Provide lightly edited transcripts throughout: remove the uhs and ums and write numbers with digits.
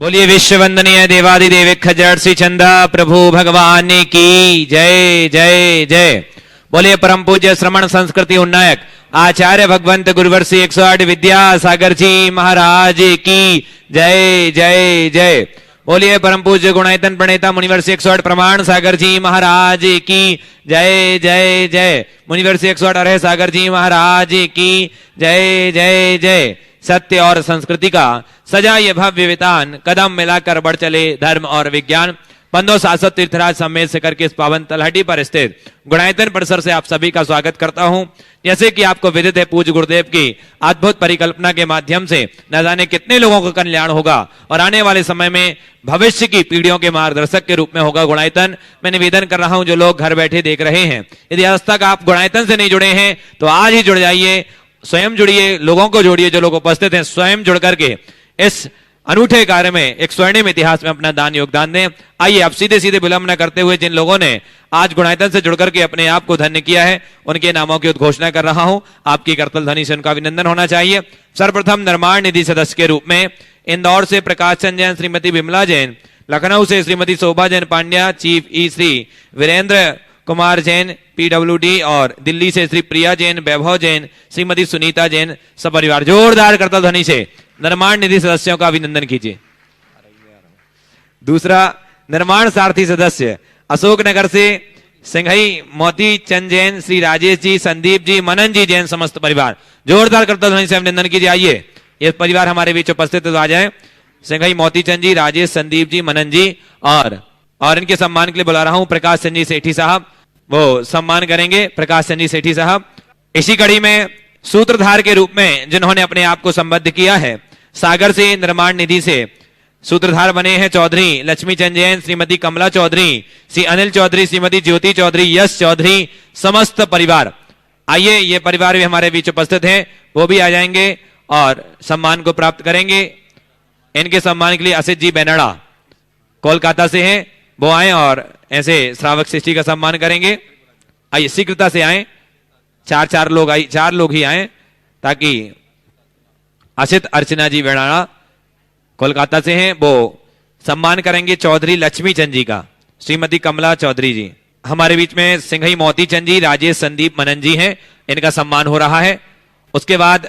बोलिए विश्व वंदनीय देवादिदेव खजर श्री चंदा प्रभु भगवान की जय जय जय। बोलिए परम पूज्य श्रमण संस्कृति उन्नायक आचार्य भगवंत गुरुवर श्री 108 विद्यासागर जी महाराज की जय जय जय। बोलिए परम पूज्य गुणायतन प्रणेता मुनिवर श्री 108 प्रमाण सागर जी महाराज की जय जय जय। मुनिवर श्री 108 अरह सागर जी महाराज की जय जय जय। सत्य और संस्कृति का सजा ये भव्य वितान, कदम मिलाकर बढ़ चले धर्म और विज्ञान। बंदो शासक तीर्थराज समेत शिखर के इस पावन तलहटी पर स्थित गुणायतन परिसर से आप सभी का स्वागत करता हूं। जैसे कि आपको विदित है, पूज्य गुरुदेव की अद्भुत परिकल्पना के माध्यम से न जाने कितने लोगों का कल्याण होगा और आने वाले समय में भविष्य की पीढ़ियों के मार्गदर्शक के रूप में होगा गुणायतन। मैं निवेदन कर रहा हूं, जो लोग घर बैठे देख रहे हैं, यदि आज तक आप गुणायतन से नहीं जुड़े हैं तो आज ही जुड़ जाइए, स्वयं जुड़िए, लोगों को जोड़िए। जो लोग उपस्थित हैं स्वयं जुड़ करके इस अनूठे कार्य में, एक स्वर्णिम इतिहास में अपना दान योगदान दें। आइए आप सीधे सीधे विलंब न करते हुए, जिन लोगों ने आज गुणायतन से जुड़कर के अपने आप को धन्य किया है, उनके नामों की उद्घोषणा कर रहा हूं। आपकी करतल ध्वनि से उनका अभिनंदन होना चाहिए। सर्वप्रथम निर्माण निधि सदस्य के रूप में इंदौर से प्रकाश चंद जैन, श्रीमती विमला जैन, लखनऊ से श्रीमती शोभा जैन पांड्या, चीफ ई श्री वीरेंद्र कुमार जैन पीडब्ल्यूडी, और दिल्ली से श्री प्रिया जैन, वैभव जैन, श्रीमती सुनीता जैन, सपरिवार जोरदार करतल ध्वनि से निर्माण निधि सदस्यों का अभिनंदन कीजिए। दूसरा निर्माण सारथी सदस्य अशोकनगर से सिंघई मोती चंद जैन, श्री राजेश जी, संदीप जी, मनन जी जैन, समस्त परिवार जोरदार करतल ध्वनि से अभिनंदन कीजिए। आइए ये परिवार हमारे बीच उपस्थित आ जाए। सिंघई मोती चंद जी, राजेश, संदीप जी, मनन जी, और इनके सम्मान के लिए बुला रहा हूं प्रकाश चंद जी सेठी साहब, वो सम्मान करेंगे प्रकाश चंद जी सेठी साहब। इसी कड़ी में सूत्रधार के रूप में जिन्होंने अपने आप को संबद्ध किया है, सागर से निर्माण निधि से सूत्रधार बने हैं चौधरी लक्ष्मी चंद जैन, श्रीमती कमला चौधरी, श्री अनिल चौधरी, श्रीमती ज्योति चौधरी, यश चौधरी, समस्त परिवार। आइए ये परिवार भी हमारे बीच उपस्थित हैं, वो भी आ जाएंगे और सम्मान को प्राप्त करेंगे। इनके सम्मान के लिए असित जी बेनड़ा कोलकाता से हैं, वो आए और ऐसे श्रावक सृष्टि का सम्मान करेंगे। आइए शीघ्रता से आए, चार लोग ही आए, ताकि असित अर्चना जी बेनाड़ा कोलकाता से हैं, वो सम्मान करेंगे चौधरी लक्ष्मी चंद जी का। श्रीमती कमला चौधरी जी हमारे बीच में, सिंघई मोती चंद जी, राजेश, संदीप, मनन जी हैं, इनका सम्मान हो रहा है। उसके बाद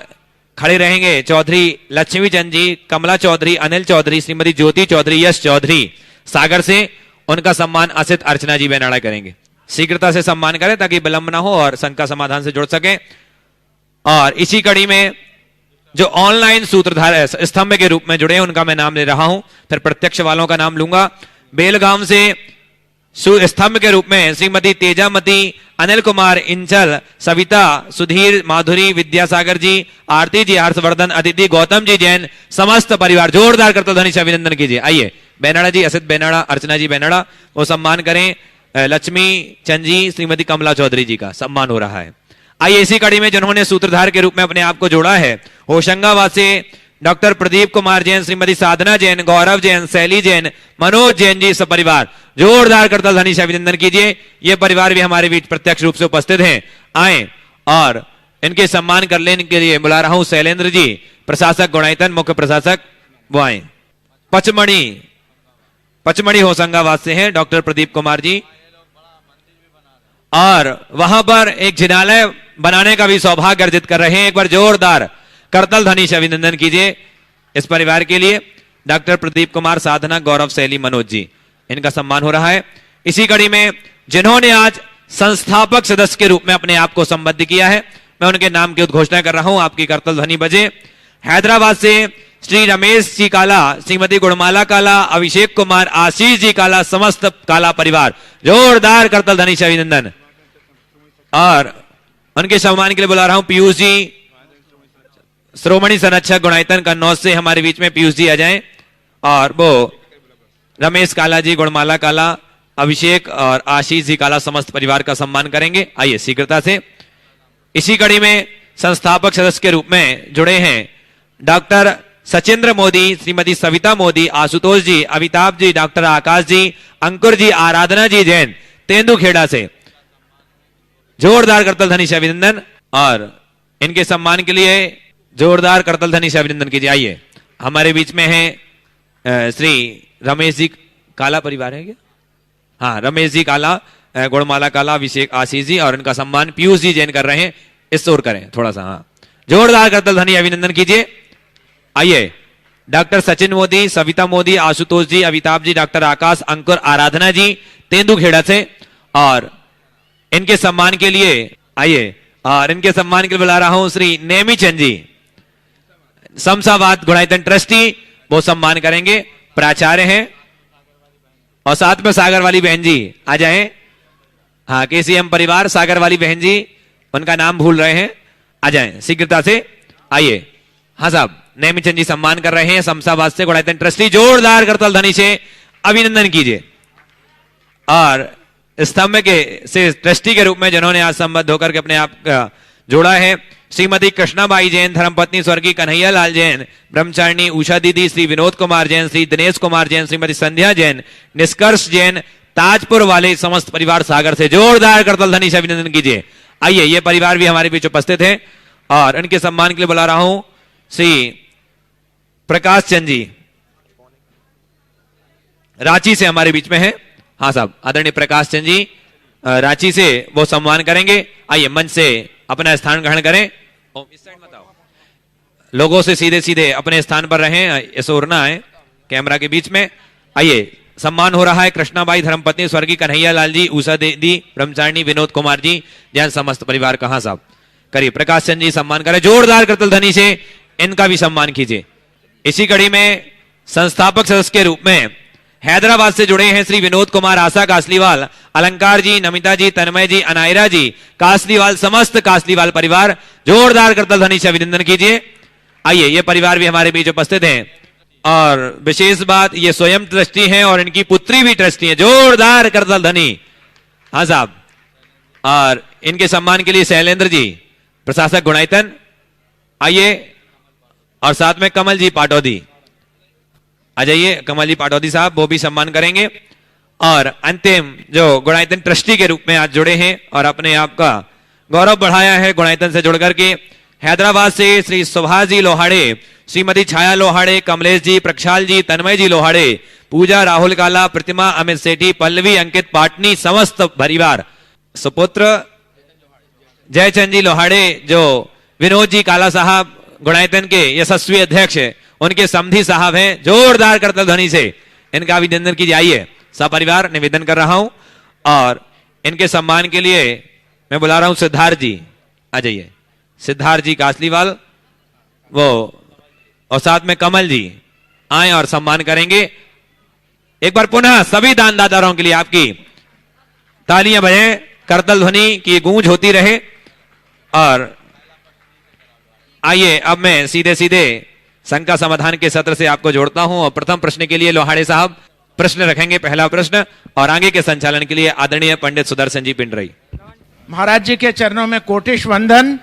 खड़े रहेंगे चौधरी लक्ष्मी चंद जी, कमला चौधरी, अनिल चौधरी, श्रीमती ज्योति चौधरी, यश चौधरी सागर से, उनका सम्मान असित अर्चना जी बेनाड़ा करेंगे। शीघ्रता से सम्मान करें ताकि विलंब ना हो और शंका समाधान से जुड़ सके। और इसी कड़ी में जो ऑनलाइन सूत्रधार स्तंभ के रूप में जुड़े हैं, उनका मैं नाम ले रहा हूं, फिर प्रत्यक्ष वालों का नाम लूंगा। बेलगाम से स्तंभ के रूप में श्रीमती तेजामती, अनिल कुमार, इंचल, सविता, सुधीर, माधुरी, विद्यासागर जी, आरती जी, हर्षवर्धन, अदिति, गौतम जी जैन, समस्त परिवार जोरदार करतल ध्वनि से अभिनंदन कीजिए। आइए बेनाड़ा जी, असित बेनाड़ा, अर्चना जी बेनाड़ा, वो सम्मान करें। लक्ष्मी चंद जी, श्रीमती कमला चौधरी जी का सम्मान हो रहा है। आइए इसी कड़ी में जिन्होंने सूत्रधार के रूप में अपने आप को जोड़ा है, होशंगाबाद से डॉक्टर प्रदीप कुमार जैन, श्रीमती साधना जैन, गौरव जैन, शैली जैन, मनोज जैन जी, सब परिवार जोरदार करतल ध्वनि से अभिनंदन कीजिए। ये परिवार भी हमारे बीच प्रत्यक्ष रूप से उपस्थित हैं, आए और इनके सम्मान कर लेने के लिए बुला रहा हूं शैलेंद्र जी, प्रशासक गुणायतन, मुख्य प्रशासक, वो आए। पचमढ़ी होशंगाबाद से हैं डॉक्टर प्रदीप कुमार जी, और वहां पर एक जिनालय बनाने का भी सौभाग्य अर्जित कर रहे हैं। एक बार जोरदार करतल ध्वनि से अभिनंदन कीजिए इस परिवार के लिए। डॉक्टर प्रदीप कुमार, साधना, गौरव, शैली, मनोज जी, इनका सम्मान हो रहा है। इसी कड़ी में जिन्होंने आज संस्थापक सदस्य के रूप में अपने आप को संबद्ध किया है, मैं उनके नाम की उद्घोषणा कर रहा हूं, आपकी करतल ध्वनि बजे। हैदराबाद से श्री रमेश जी काला, श्रीमती गुणमाला काला, अभिषेक कुमार, आशीष जी काला, समस्त काला परिवार जोरदार करतल ध्वनि से अभिनंदन। और उनके सम्मान के लिए बुला रहा हूं पीयूष जी, श्रोमणी संरक्षक गुणायतन कन्नौज से हमारे बीच में पीयूष जी आ जाएं, और वो रमेश काला जी, गुणमाला काला, अभिषेक और आशीष जी काला, समस्त परिवार का सम्मान करेंगे। आइए शीघ्रता से। इसी कड़ी में संस्थापक सदस्य के रूप में जुड़े हैं डॉक्टर सचिंद्र मोदी, श्रीमती सविता मोदी, आशुतोष जी, अमिताभ जी, डॉक्टर आकाश जी, अंकुर जी, आराधना जी जैन, तेंदुखेड़ा से जोरदार करतल ध्वनि से अभिनंदन। और इनके सम्मान के लिए जोरदार करतल ध्वनि से अभिनंदन कीजिए। आइए हमारे बीच में है श्री रमेश जी काला परिवार है क्या? हाँ, रमेश जी काला, गुणमाला काला, अभिषेक आशीष जी, और इनका सम्मान पीयूष जी जैन कर रहे हैं। इस ओर करें थोड़ा सा, हाँ, जोरदार करतल ध्वनि अभिनंदन कीजिए। आइए, डॉक्टर सचिन मोदी, सविता मोदी, आशुतोष जी, अमिताभ जी, डॉक्टर आकाश, अंकुर, आराधना जी तेंदुखेड़ा से, और इनके सम्मान के लिए आइए, और इनके सम्मान के लिए बुला रहा हूं श्री नेमी चंद जी, शमशाबाद गुणायतन ट्रस्टी, वो सम्मान करेंगे, प्राचार्य हैं, और साथ में सागर वाली बहन जी आ जाएं। हाँ, केसीएम परिवार, सागर वाली बहन जी, उनका नाम भूल रहे हैं, आ जाएं शीघ्रता से। आइए, हाँ साहब, नेमीचंद जी सम्मान कर रहे हैं शमशाबाद से, गुणायतन ट्रस्टी, जोरदार करतल ध्वनि से अभिनंदन कीजिए। और स्तंभ के से ट्रस्टी के रूप में जिन्होंने आज संबद्ध होकर के अपने आप का जोड़ा है, श्रीमती कृष्णाबाई जैन, धर्मपत्नी स्वर्गीय कन्हैया लाल जैन, ब्रह्मचारिणी उषा दीदी, श्री विनोद कुमार जैन, श्री दिनेश कुमार जैन, श्रीमती संध्या जैन, निष्कर्ष जैन, ताजपुर वाले समस्त परिवार सागर से, जोरदार करतल ध्वनि से अभिनंदन कीजिए। आइए, ये परिवार भी हमारे बीच उपस्थित है, और इनके सम्मान के लिए बुला रहा हूं श्री प्रकाश चंद जी, रांची से हमारे बीच में है। हाँ साहब, आदरणीय प्रकाश चंद जी रांची से वो सम्मान करेंगे। आइए, मंच से अपना स्थान ग्रहण करें। इस साइड मत आओ, लोगों से सीधे सीधे अपने स्थान पर रहें, ऐसे और ना आए कैमरा के बीच में। आइए, सम्मान हो रहा है कृष्णाबाई, धर्मपत्नी स्वर्गीय कन्हैया लाल जी, उषा दीदी, ब्रह्मचारिणी, विनोद कुमार जी, जैन समस्त परिवार। कहां साहब, करिए, प्रकाश चंद जी सम्मान करें, जोरदार करतल ध्वनि से इनका भी सम्मान कीजिए। इसी कड़ी में संस्थापक सदस्य के रूप में हैदराबाद से जुड़े हैं श्री विनोद कुमार, आशा कासलीवाल, अलंकार जी, नमिता जी, तन्मय जी, अनायरा जी, कासलीवाल, समस्त कासलीवाल परिवार, जोरदार करतल ध्वनि से अभिनंदन कीजिए। आइए, ये परिवार भी हमारे बीच उपस्थित हैं, और विशेष बात, ये स्वयं ट्रस्टी हैं और इनकी पुत्री भी ट्रस्टी है, जोरदार करतल ध्वनि। हाँ साहब, और इनके सम्मान के लिए शैलेंद्र जी, प्रशासक गुणायतन, आइए, और साथ में कमल जी पाटौदी, आ जाइए, कमल जी पाटौदी साहब, वो भी सम्मान करेंगे। और अंतिम जो गुणायतन ट्रस्टी के रूप में आज जुड़े हैं और अपने आप का गौरव बढ़ाया है गुणायतन से जुड़ करके, हैदराबाद से श्री सुभाष जी लोहाड़े, श्रीमती छाया लोहाड़े, कमलेश जी, प्रक्षाल जी, तन्मय जी लोहाड़े, पूजा, राहुल काला, प्रतिमा, अमित सेठी, पल्लवी, अंकित पाटनी, समस्त परिवार, सुपुत्र जयचंद जी लोहाड़े, जो विनोद जी काला साहब गुणायतन के यशस्वी अध्यक्ष, उनके समधी साहब हैं, जोरदार करतल ध्वनि से इनका अभिनंदन कीजिए। आइए, सपरिवार निवेदन कर रहा हूं, और इनके सम्मान के लिए मैं बुला रहा हूं सिद्धार्थ जी, आ जाइए, सिद्धार्थ जी कासलीवाल, वो, और साथ में कमल जी आए और सम्मान करेंगे। एक बार पुनः सभी दानदाताओं के लिए आपकी तालियां बजें, करतल ध्वनि की गूंज होती रहे। और आइए, अब मैं सीधे सीधे शंका समाधान के सत्र से आपको जोड़ता हूं, और प्रथम प्रश्न के लिए लोहाड़े साहब प्रश्न रखेंगे, पहला प्रश्न, और आगे के संचालन के लिए आदरणीय पंडित सुदर्शन जी पिंडरई। महाराज जी के चरणों में कोटिश वंदन।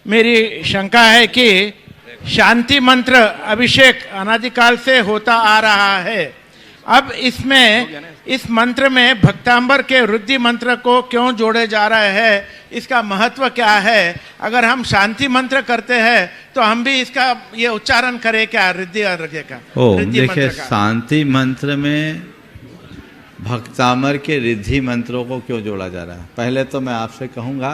मेरी शंका है कि शांति मंत्र अभिषेक अनादिकाल से होता आ रहा है, अब इसमें इस मंत्र में भक्तांबर के रुद्धि मंत्र को क्यों जोड़े जा रहे हैं, इसका महत्व क्या है? अगर हम शांति मंत्र करते हैं तो हम भी इसका ये उच्चारण करें क्या, रिद्धि अर्घ्य का? देखिए, शांति मंत्र में भक्तामर के रिद्धि मंत्रों को क्यों जोड़ा जा रहा है? पहले तो मैं आपसे कहूँगा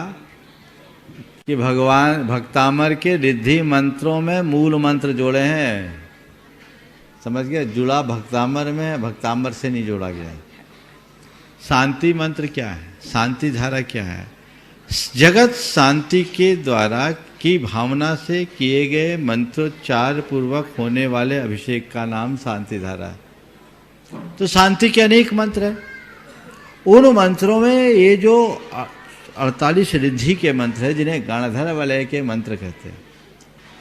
कि भगवान भक्तामर के रिद्धि मंत्रों में मूल मंत्र जोड़े हैं, समझ गए? जुड़ा भक्तामर में, भक्तामर से नहीं जोड़ा गया है। शांति मंत्र क्या है? शांति धारा क्या है? जगत शांति के द्वारा की भावना से किए गए मंत्रोच्चार पूर्वक होने वाले अभिषेक का नाम शांति धारा है। तो शांति के अनेक मंत्र हैं, उन मंत्रों में ये जो 48 रिद्धि के मंत्र है, जिन्हें गणधर वलय के मंत्र कहते हैं,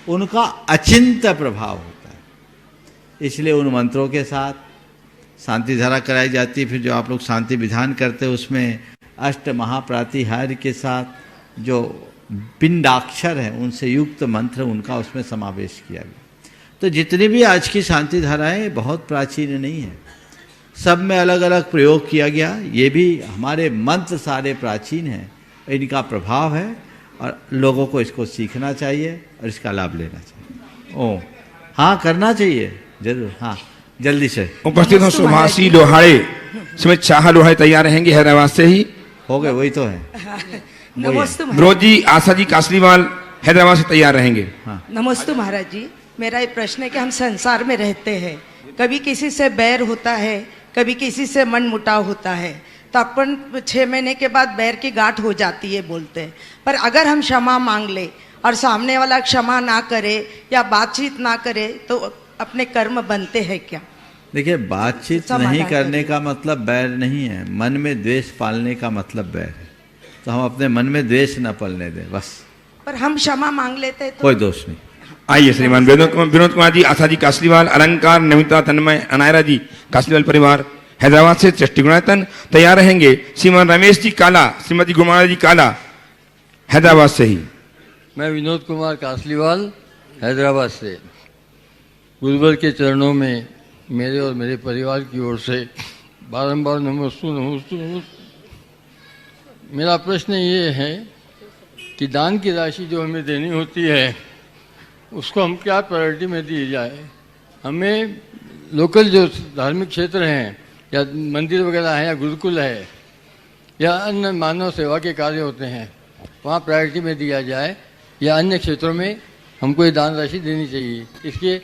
उनका अचिंत्य प्रभाव होता है। इसलिए उन मंत्रों के साथ शांति धारा कराई जाती है। फिर जो आप लोग शांति विधान करते हैं, उसमें अष्ट महाप्रातिहार्य के साथ जो पिंडाक्षर हैं, उनसे युक्त मंत्र, उनका उसमें समावेश किया गया। तो जितनी भी आज की शांति धाराएं बहुत प्राचीन नहीं है, सब में अलग अलग प्रयोग किया गया। ये भी हमारे मंत्र सारे प्राचीन हैं, इनका प्रभाव है, और लोगों को इसको सीखना चाहिए और इसका लाभ लेना चाहिए। हाँ, करना चाहिए जरूर। हाँ, जल्दी से उपस्थित हूँ सुभाषी लोहाड़े समेत शाह लोहाड़े तैयार रहेंगे हैदराबाद से ही। हो गए, वही तो है। नमस्ते विनोद जी आशा जी कासलीवाल हैदराबाद से तैयार रहेंगे। नमस्ते महाराज जी, मेरा ये प्रश्न है कि हम संसार में रहते हैं, कभी किसी से बैर होता है, कभी किसी से मन मुटाव होता है, तो अपन 6 महीने के बाद बैर की गांठ हो जाती है बोलते हैं। पर अगर हम क्षमा मांग ले और सामने वाला क्षमा ना करे या बातचीत ना करे तो अपने कर्म बनते हैं क्या? देखिए, बातचीत समाधान नहीं करने करिए। का मतलब बैर नहीं है, मन में द्वेष पालने का मतलब बैर है। तो हम अपने मन में द्वेष न पालने दें, बस। पर हम क्षमा मांग लेते हैं तो कोई दोष नहीं। आइए श्रीमान विनोद कुमार जी आशा जी कासलीवाल, अलंकार नमिता तन्मय अनायरा जी कासलीवाल परिवार हैदराबाद से चष्टिगुणायतन तैयार रहेंगे। श्रीमान रमेश जी काला, श्रीमती गुरुमाला जी काला हैदराबाद से ही। मैं विनोद कुमार कासलीवाल हैदराबाद से गुरुवर के चरणों में मेरे और मेरे परिवार की ओर से बारंबार नमोस्तु नमोस्तु नमोस्तु। मेरा प्रश्न ये है कि दान की राशि जो हमें देनी होती है उसको हम क्या प्रायोरिटी में दी जाए? हमें लोकल जो धार्मिक क्षेत्र हैं या मंदिर वगैरह हैं या गुरुकुल है या अन्य मानव सेवा के कार्य होते हैं वहाँ प्रायोरिटी में दिया जाए या अन्य क्षेत्रों में हमको ये दान राशि देनी चाहिए? इसकी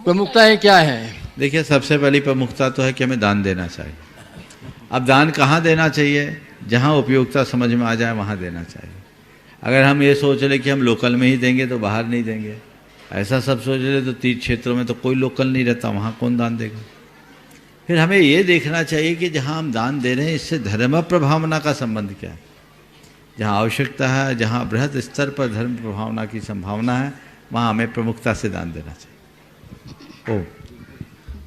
प्रमुखताएं क्या हैं? देखिए, सबसे पहली प्रमुखता तो है कि हमें दान देना चाहिए। अब दान कहाँ देना चाहिए? जहाँ उपयोगिता समझ में आ जाए वहाँ देना चाहिए। अगर हम ये सोच ले कि हम लोकल में ही देंगे तो बाहर नहीं देंगे, ऐसा सब सोच ले तो तीर्थ क्षेत्रों में तो कोई लोकल नहीं रहता, वहाँ कौन दान देगा? फिर हमें ये देखना चाहिए कि जहाँ हम दान दे रहे हैं इससे धर्म प्रभावना का संबंध क्या है। जहाँ आवश्यकता है, जहाँ बृहद स्तर पर धर्म प्रभावना की संभावना है, वहाँ हमें प्रमुखता से दान देना चाहिए। ओ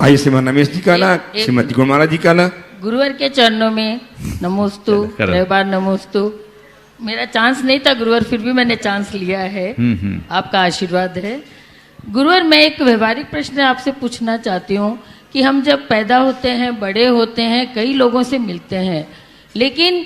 आइए श्रीमान रमेश जी काला, श्रीमती गुरुमाला जी काला। गुरुवर के चरणों में नमोस्तु, करो। कई बार नमोस्तु। मेरा चांस नहीं था गुरुवर, फिर भी मैंने चांस लिया है। आपका आशीर्वाद है गुरुवर। मैं एक व्यवहारिक प्रश्न आपसे पूछना चाहती हूँ कि हम जब पैदा होते हैं, बड़े होते हैं, कई लोगों से मिलते हैं, लेकिन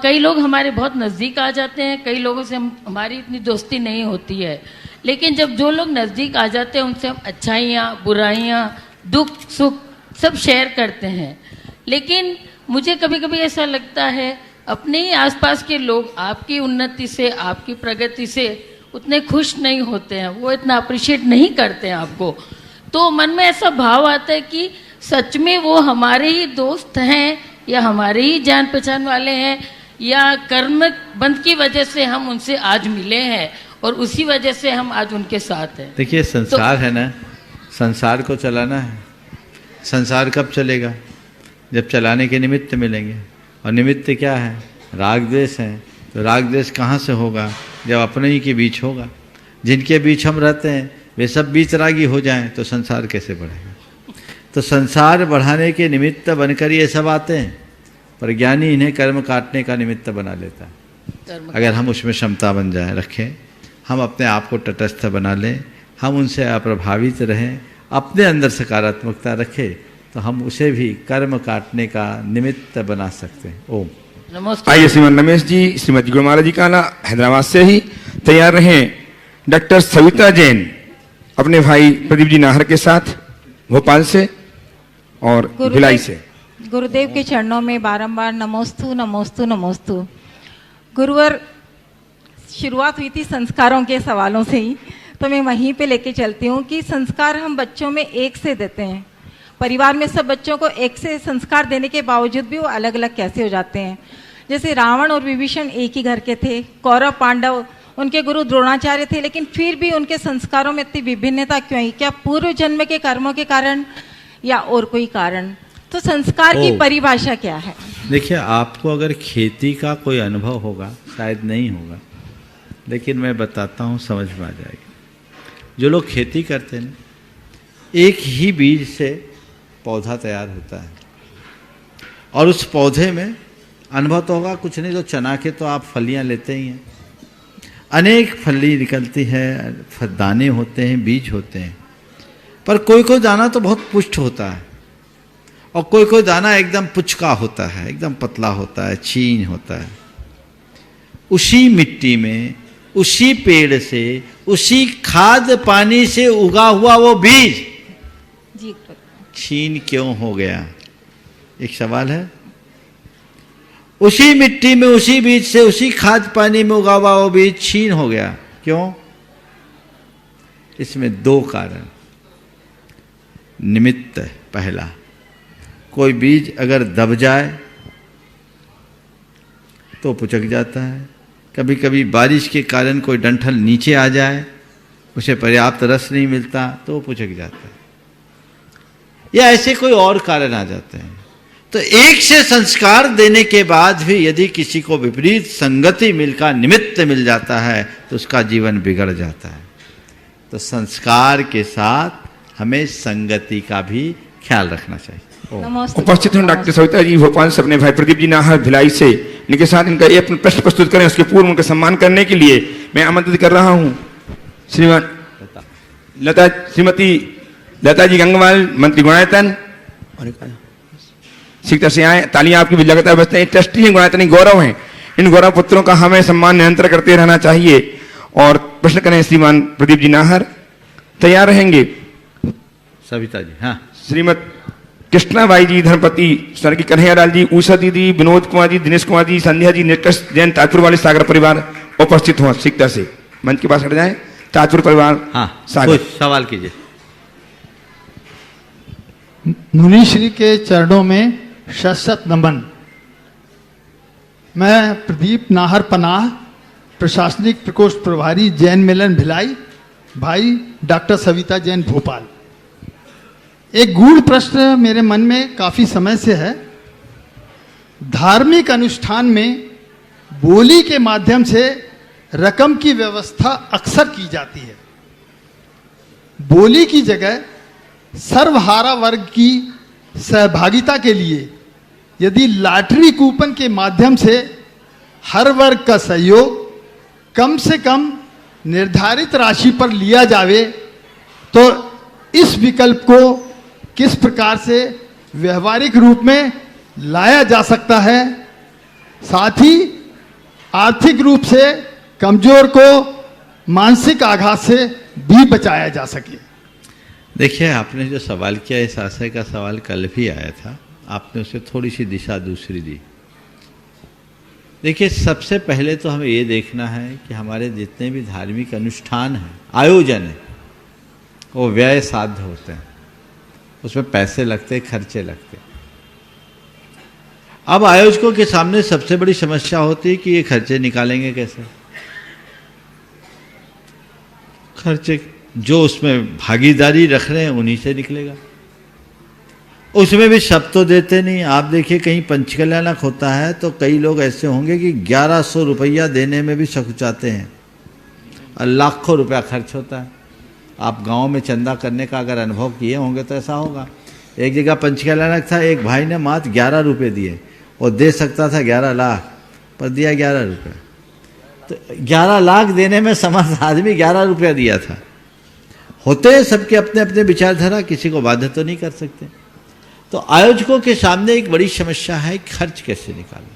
कई लोग हमारे बहुत नज़दीक आ जाते हैं, कई लोगों से हमारी इतनी दोस्ती नहीं होती है। लेकिन जब जो लोग नज़दीक आ जाते हैं उनसे हम अच्छाइयाँ, बुराइयाँ, दुख सुख सब शेयर करते हैं। लेकिन मुझे कभी कभी ऐसा लगता है अपने ही आसपास के लोग आपकी उन्नति से, आपकी प्रगति से उतने खुश नहीं होते हैं, वो इतना अप्रिशिएट नहीं करते हैं आपको। तो मन में ऐसा भाव आता है कि सच में वो हमारे ही दोस्त हैं या हमारे ही जान पहचान वाले हैं या कर्म बंध की वजह से हम उनसे आज मिले हैं और उसी वजह से हम आज उनके साथ हैं। देखिए, संसार है ना, संसार को चलाना है। संसार कब चलेगा? जब चलाने के निमित्त मिलेंगे। और निमित्त क्या है? राग द्वेष है। तो राग द्वेष कहाँ से होगा? जब अपने ही के बीच होगा। जिनके बीच हम रहते हैं वे सब बीच रागी हो जाएं तो संसार कैसे बढ़ेगा? तो संसार बढ़ाने के निमित्त बनकर ये सब आते हैं, पर ज्ञानी इन्हें कर्म काटने का निमित्त बना लेता है। अगर हम उसमें क्षमता बन जाए, रखें, हम अपने आप को तटस्थ बना लें, हम उनसे अप्रभावित रहें, अपने अंदर सकारात्मकता रखें, तो हम उसे भी कर्म काटने का निमित्त बना सकते हैं। ओम नमस्ते। आइए श्रीमान रमेश जी, श्रीमती गुरुमाला जी काला हैदराबाद से ही तैयार रहें। डॉक्टर सविता जैन अपने भाई प्रदीप जी नाहर के साथ भोपाल से और भिलाई से। गुरुदेव के चरणों में बारंबार नमोस्तु नमोस्तु नमोस्तु। गुरुवर, शुरुआत हुई थी संस्कारों के सवालों से ही, तो मैं वहीं पे लेके चलती हूँ कि संस्कार हम बच्चों में एक से देते हैं। परिवार में सब बच्चों को एक से संस्कार देने के बावजूद भी वो अलग अलग कैसे हो जाते हैं? जैसे रावण और विभीषण एक ही घर के थे, कौरव पांडव उनके गुरु द्रोणाचार्य थे, लेकिन फिर भी उनके संस्कारों में इतनी विभिन्नता क्यों आई? क्या पूर्व जन्म के कर्मों के कारण या और कोई कारण? तो संस्कार की परिभाषा क्या है? देखिए, आपको अगर खेती का कोई अनुभव होगा, शायद नहीं होगा, लेकिन मैं बताता हूँ, समझ में आ जाएगी। जो लोग खेती करते हैं, एक ही बीज से पौधा तैयार होता है और उस पौधे में अनुभव तो होगा कुछ नहीं, तो चना के तो आप फलियां लेते ही हैं, अनेक फली निकलती है, दाने होते हैं, बीज होते हैं, पर कोई कोई दाना तो बहुत पुष्ट होता है और कोई कोई दाना एकदम पुचका होता है, एकदम पतला होता है, छीन होता है। उसी मिट्टी में, उसी पेड़ से, उसी खाद पानी से उगा हुआ वो बीज जी छीन क्यों हो गया? एक सवाल है। उसी मिट्टी में, उसी बीज से, उसी खाद पानी में उगा हुआ वो बीज छीन हो गया, क्यों? इसमें दो कारण। निमित्त पहला, कोई बीज अगर दब जाए तो पुचक जाता है। कभी कभी बारिश के कारण कोई डंठल नीचे आ जाए, उसे पर्याप्त रस नहीं मिलता तो वो पुचक जाता है, या ऐसे कोई और कारण आ जाते हैं। तो एक से संस्कार देने के बाद भी यदि किसी को विपरीत संगति मिलकर निमित्त मिल जाता है तो उसका जीवन बिगड़ जाता है। तो संस्कार के साथ हमें संगति का भी ख्याल रखना चाहिए। उपस्थित हैं डॉक्टर सविता जी भोपाल से अपने भाई प्रदीप जी नाहर भिलाई से, इनके साथ इनका एक प्रश्न प्रस्तुत करें। उसके पूर्व उनका सम्मान करने के लिए मैं आमंत्रित कर रहा हूं श्रीमान श्रीमती लता जी गंगवाल, मंत्री गुणायतन, और शिक्षा से आए। तालियां आपकी भी लगातार बजते हैं। ट्रस्टी हैं गुणायतन, गौरव हैं। इन गौरव पुत्रों का हमें सम्मान निरंतर करते रहना चाहिए। और प्रश्न करें श्रीमान प्रदीप जी नाहर, तैयार रहेंगे? सविता जी, हाँ। श्रीमद कृष्णाबाई जी धर्मपति, स्वर्गीय कन्हैयालाल जी, उषा दीदी, विनोद कुमार जी, दिनेश कुमार जी, संध्या जी, निष्कर्ष जैन, ताजपुर वाले सागर परिवार उपस्थित हो। शिक्षा से मंच के पास हट जाए। ताजपुर परिवार, हाँ, सागर, सवाल कीजिए। मुनि श्री के चरणों में शत नमन। मैं प्रदीप नाहर पनाह, प्रशासनिक प्रकोष्ठ प्रभारी, जैन मिलन भिलाई, भाई डॉक्टर सविता जैन भोपाल। एक गूढ़ प्रश्न मेरे मन में काफी समय से है। धार्मिक अनुष्ठान में बोली के माध्यम से रकम की व्यवस्था अक्सर की जाती है। बोली की जगह सर्वहारा वर्ग की सहभागिता के लिए यदि लॉटरी कूपन के माध्यम से हर वर्ग का सहयोग कम से कम निर्धारित राशि पर लिया जावे तो इस विकल्प को किस प्रकार से व्यवहारिक रूप में लाया जा सकता है, साथ ही आर्थिक रूप से कमजोर को मानसिक आघात से भी बचाया जा सके। देखिए, आपने जो सवाल किया इस आशय का सवाल कल भी आया था, आपने उसे थोड़ी सी दिशा दूसरी दी। देखिए, सबसे पहले तो हमें ये देखना है कि हमारे जितने भी धार्मिक अनुष्ठान हैं, आयोजन है, वो व्यय साध्य होते हैं, उसमें पैसे लगते, खर्चे लगते। अब आयोजकों के सामने सबसे बड़ी समस्या होती है कि ये खर्चे निकालेंगे कैसे। खर्चे जो उसमें भागीदारी रख रहे हैं उन्हीं से निकलेगा। उसमें भी सब तो देते नहीं। आप देखिए, कहीं पंचकल्याणक होता है तो कई लोग ऐसे होंगे कि 1100 रुपया देने में भी सकुचाते हैं और लाखों रुपया खर्च होता है। आप गांव में चंदा करने का अगर अनुभव किए होंगे तो ऐसा होगा। एक जगह पंचकल्याणक था, एक भाई ने मात्र 11 रुपये दिए और दे सकता था 11 लाख, पर दिया 11 रुपये। तो 11 लाख देने में समर्थ आदमी 11 रुपया दिया था। होते सबके अपने अपने विचारधारा, किसी को बाध्य तो नहीं कर सकते। तो आयोजकों के सामने एक बड़ी समस्या है, खर्च कैसे निकालें।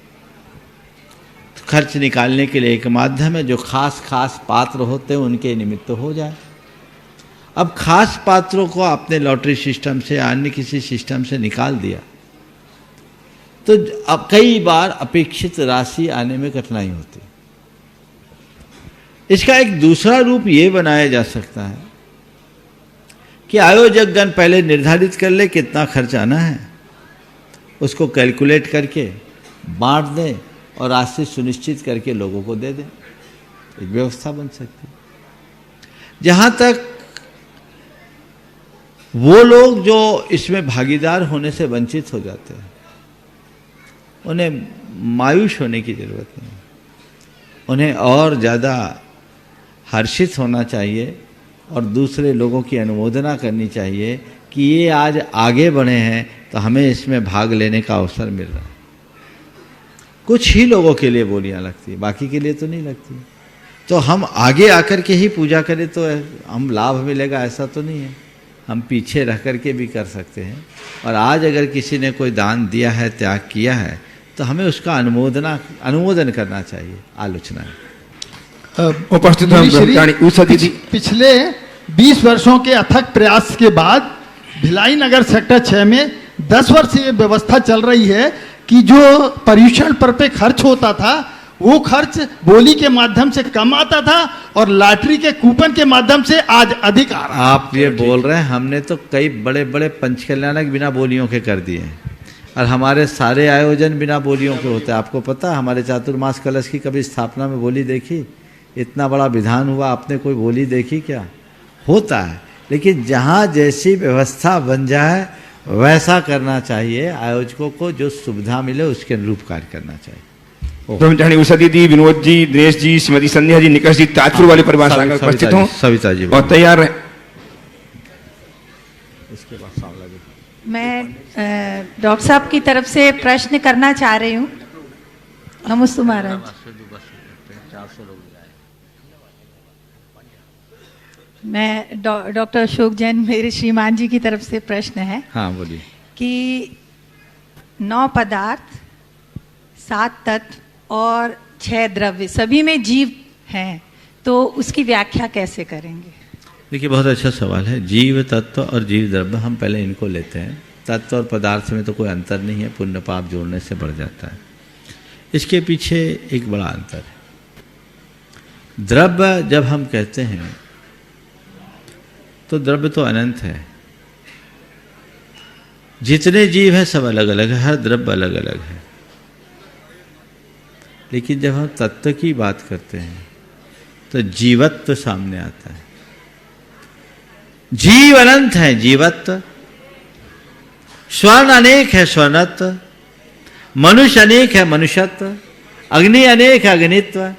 तो खर्च निकालने के लिए एक माध्यम है, जो खास खास पात्र होते हैं उनके निमित्त हो जाए। अब खास पात्रों को आपने लॉटरी सिस्टम से, अन्य किसी सिस्टम से निकाल दिया तो अब कई बार अपेक्षित राशि आने में कठिनाई होती है। इसका एक दूसरा रूप ये बनाया जा सकता है कि आयोजकगण पहले निर्धारित कर ले कितना खर्च आना है, उसको कैलकुलेट करके बांट दें और राशि सुनिश्चित करके लोगों को दे दें। एक व्यवस्था बन सकती है। जहां तक वो लोग जो इसमें भागीदार होने से वंचित हो जाते हैं, उन्हें मायूस होने की जरूरत नहीं, उन्हें और ज़्यादा हर्षित होना चाहिए और दूसरे लोगों की अनुमोदना करनी चाहिए कि ये आज आगे बढ़े हैं तो हमें इसमें भाग लेने का अवसर मिल रहा है। कुछ ही लोगों के लिए बोलियां लगती है, बाकी के लिए तो नहीं लगती। तो हम आगे आकर के ही पूजा करें तो हम लाभ मिलेगा ऐसा तो नहीं है। हम पीछे रह कर के भी कर सकते हैं। और आज अगर किसी ने कोई दान दिया है, त्याग किया है, तो हमें उसका अनुमोदन करना चाहिए, आलोचना है। उपस्थित पिछले 20 वर्षों के अथक प्रयास के बाद भिलाई नगर सेक्टर 6 में 10 वर्ष से ये व्यवस्था चल रही है कि जो पर्यूषण पर पे खर्च होता था वो खर्च बोली के माध्यम से कम आता था और लॉटरी के कूपन के माध्यम से आज अधिक आ रहा है। आप ये बोल रहे हैं, हमने तो कई बड़े बड़े पंचकल्याणक बिना बोलियों के कर दिए हैं और हमारे सारे आयोजन बिना बोलियों के होते हैं। आपको पता है हमारे चातुर्मास कलश की कभी स्थापना में बोली देखी? इतना बड़ा विधान हुआ, आपने कोई बोली देखी क्या? होता है, लेकिन जहाँ जैसी व्यवस्था बन जाए वैसा करना चाहिए। आयोजकों को जो सुविधा मिले उसके अनुरूप कार्य करना चाहिए। ब्रह्मचारिणी उषा दीदी, विनोद जी, दिनेश जी, श्रीमती संध्या जी, निकष जी, ताजपुर वाले परिवार से आकर उपस्थित हों सविता जी और तैयार हैं। इसके बाद सांवला जी। मैं डॉक्टर साहब की तरफ से प्रश्न करना चाह रही हूँ। नमस्ते महाराज। मैं डॉक्टर अशोक जैन, मेरे श्रीमान जी की तरफ से प्रश्न है। हाँ बोलिए। कि 9 पदार्थ, 7 तत्व और 6 द्रव्य सभी में जीव हैं, तो उसकी व्याख्या कैसे करेंगे? देखिए बहुत अच्छा सवाल है। जीव तत्व और जीव द्रव्य हम पहले इनको लेते हैं। तत्व और पदार्थ में तो कोई अंतर नहीं है, पुण्य पाप जोड़ने से बढ़ जाता है। इसके पीछे एक बड़ा अंतर है। द्रव्य जब हम कहते हैं तो द्रव्य तो अनंत है, जितने जीव हैं सब अलग अलग है, हर द्रव्य अलग अलग है। लेकिन जब हम तत्व की बात करते हैं तो जीवत्व सामने आता है। जीव अनंत है, जीवत्व। स्वर्ण अनेक है, स्वर्णत्व। मनुष्य अनेक है, मनुष्यत्व। अग्नि अनेक है, अग्नित्व।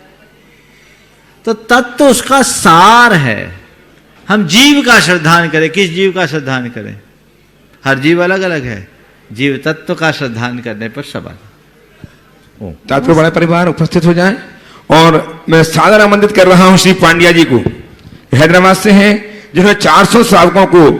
तो तत्व उसका सार है। हम जीव का श्रद्धान करें, किस जीव का श्रद्धान करें? हर जीव अलग अलग है। जीव तत्व का श्रद्धान करने पर सवाल। ताजपुर वाले परिवार उपस्थित हो जाएं और मैं सादर आमंत्रित कर रहा हूं श्री पांड्या जी को, हैदराबाद से हैं, जिन्होंने 400 श्रावकों को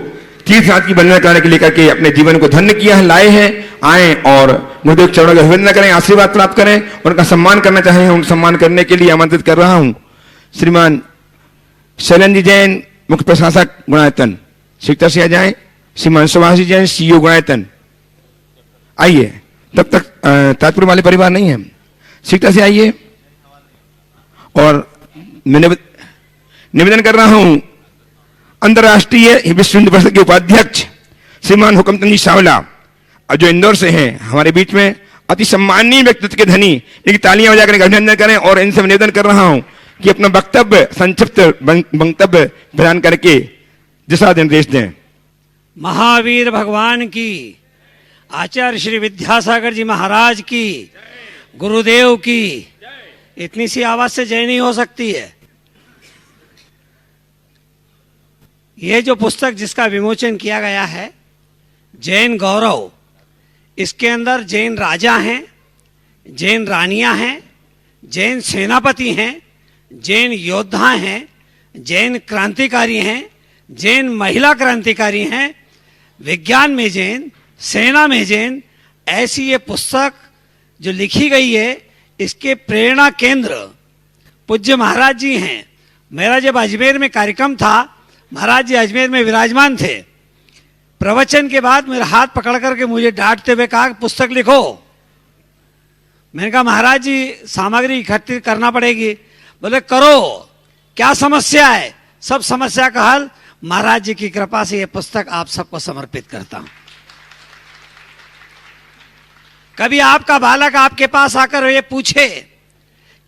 तीर्थयात्री की वंदना करने के लेकर के अपने जीवन को धन्य किया है, लाए हैं। आए और गुरुदेव चरणों का वंदना करें, आशीर्वाद प्राप्त करें, उनका सम्मान करना चाहें। उनका सम्मान करने के लिए आमंत्रित कर रहा हूं श्रीमान शैलन जी जैन, मुख्य प्रशासक गुणायतन, शिक्षा से आ जाए। श्रीमान सुभाष जी जैन, सीईओ गुणायतन, आइए। तब तक ताजपुर वाले परिवार नहीं है, शिक्षा से आइए। और मैं निवेदन कर रहा हूं अंतर्राष्ट्रीय विश्व हिंदू परिषद के उपाध्यक्ष श्रीमान हुकमचंद जी सावला, जो इंदौर से हैं, हमारे बीच में अति सम्माननीय व्यक्तित्व के धनी, इनकी तालियां बजाकर अभिनंदन करें। और इनसे निवेदन कर रहा हूं कि अपना वक्तव्य, संक्षिप्त वक्तव्य प्रदान करके दिशा निर्देश दें। महावीर भगवान की, आचार्य श्री विद्यासागर जी महाराज की, गुरुदेव की। इतनी सी आवाज से जय नहीं हो सकती है। ये जो पुस्तक जिसका विमोचन किया गया है, जैन गौरव, इसके अंदर जैन राजा हैं, जैन रानियां हैं, जैन सेनापति हैं, जैन योद्धा हैं, जैन क्रांतिकारी हैं, जैन महिला क्रांतिकारी हैं, विज्ञान में जैन, सेना में जैन। ऐसी ये पुस्तक जो लिखी गई है, इसके प्रेरणा केंद्र पूज्य महाराज जी हैं। मेरा जब अजमेर में कार्यक्रम था, महाराज जी अजमेर में विराजमान थे। प्रवचन के बाद मेरा हाथ पकड़ करके मुझे डांटते हुए कहा पुस्तक लिखो। मैंने कहा महाराज जी सामग्री इकट्ठी करना पड़ेगी। बोले करो, क्या समस्या है? सब समस्या का हल महाराज जी की कृपा से यह पुस्तक आप सबको समर्पित करता हूं। कभी आपका बालक आपके पास आकर ये पूछे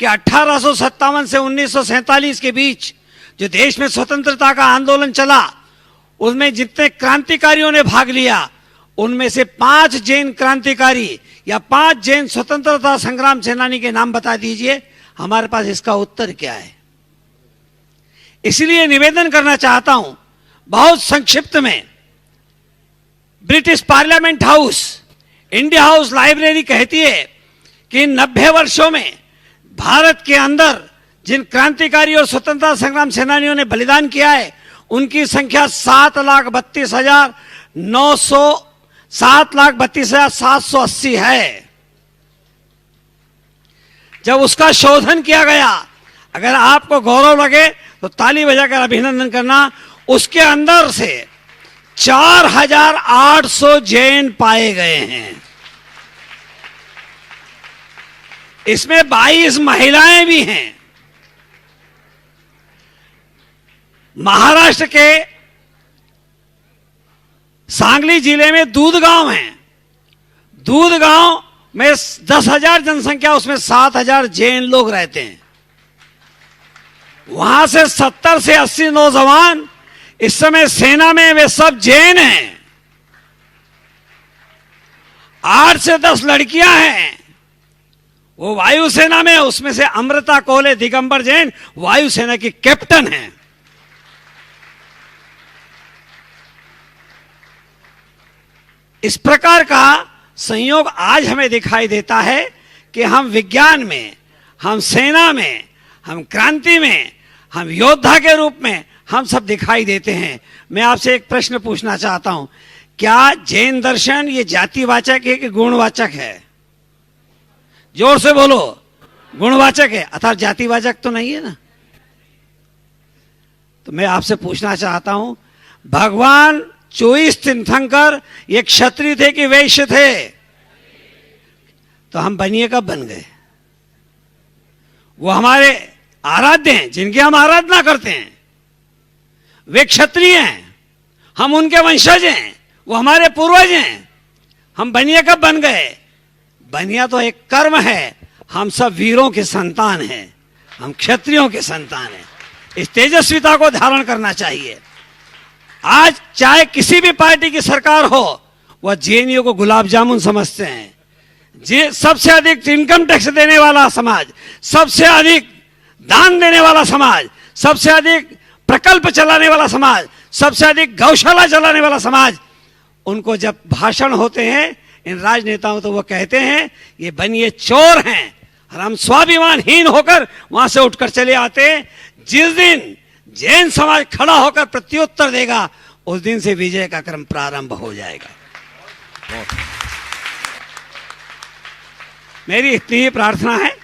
कि 1857 से 1947 के बीच जो देश में स्वतंत्रता का आंदोलन चला, उसमें जितने क्रांतिकारियों ने भाग लिया, उनमें से 5 जैन क्रांतिकारी या 5 जैन स्वतंत्रता संग्राम सेनानी के नाम बता दीजिए। हमारे पास इसका उत्तर क्या है? इसलिए निवेदन करना चाहता हूं बहुत संक्षिप्त में। British parliament house, India house library कहती है कि 90 वर्षों में भारत के अंदर जिन क्रांतिकारी और स्वतंत्रता संग्राम सेनानियों ने बलिदान किया है, उनकी संख्या 7,32,780 है। जब उसका शोधन किया गया, अगर आपको गौरव लगे तो ताली बजाकर अभिनंदन करना, उसके अंदर से 4800 जैन पाए गए हैं। इसमें 22 महिलाएं भी हैं। महाराष्ट्र के सांगली जिले में दूधगांव है। दूधगांव में 10,000 जनसंख्या, उसमें 7,000 जैन लोग रहते हैं। वहां से 70 से 80 नौजवान इस समय सेना में, वे सब जैन हैं। 8 से 10 लड़कियां हैं, वो वायुसेना में, उसमें से अमृता कोले दिगंबर जैन वायुसेना की कैप्टन हैं। इस प्रकार का संयोग आज हमें दिखाई देता है कि हम विज्ञान में, हम सेना में, हम क्रांति में, हम योद्धा के रूप में हम सब दिखाई देते हैं। मैं आपसे एक प्रश्न पूछना चाहता हूं, क्या जैन दर्शन ये जातिवाचक है कि गुणवाचक है? जोर से बोलो। गुणवाचक है, अर्थात जातिवाचक तो नहीं है ना। तो मैं आपसे पूछना चाहता हूं, भगवान चोईस तीर्थंकर ये क्षत्रिय थे कि वैश्य थे? तो हम बनिए कब बन गए? वो हमारे आराध्य हैं, जिनकी हम आराधना करते हैं, वे क्षत्रिय हैं, हम उनके वंशज हैं, वो हमारे पूर्वज हैं। हम बनिए कब बन गए? बनिया तो एक कर्म है। हम सब वीरों के संतान हैं, हम क्षत्रियों के संतान हैं। इस तेजस्विता को धारण करना चाहिए। आज चाहे किसी भी पार्टी की सरकार हो, वह जेएनयू को गुलाब जामुन समझते हैं। सबसे अधिक इनकम टैक्स देने वाला समाज, सबसे अधिक दान देने वाला समाज, सबसे अधिक प्रकल्प चलाने वाला समाज, सबसे अधिक गौशाला चलाने वाला समाज, उनको जब भाषण होते हैं इन राजनेताओं, तो वो कहते हैं ये बनिए चोर हैं। और हम स्वाभिमानहीन होकर वहां से उठकर चले आते हैं। जिस दिन जैन समाज खड़ा होकर प्रत्युत्तर देगा, उस दिन से विजय का क्रम प्रारंभ हो जाएगा। मेरी इतनी ही प्रार्थना है।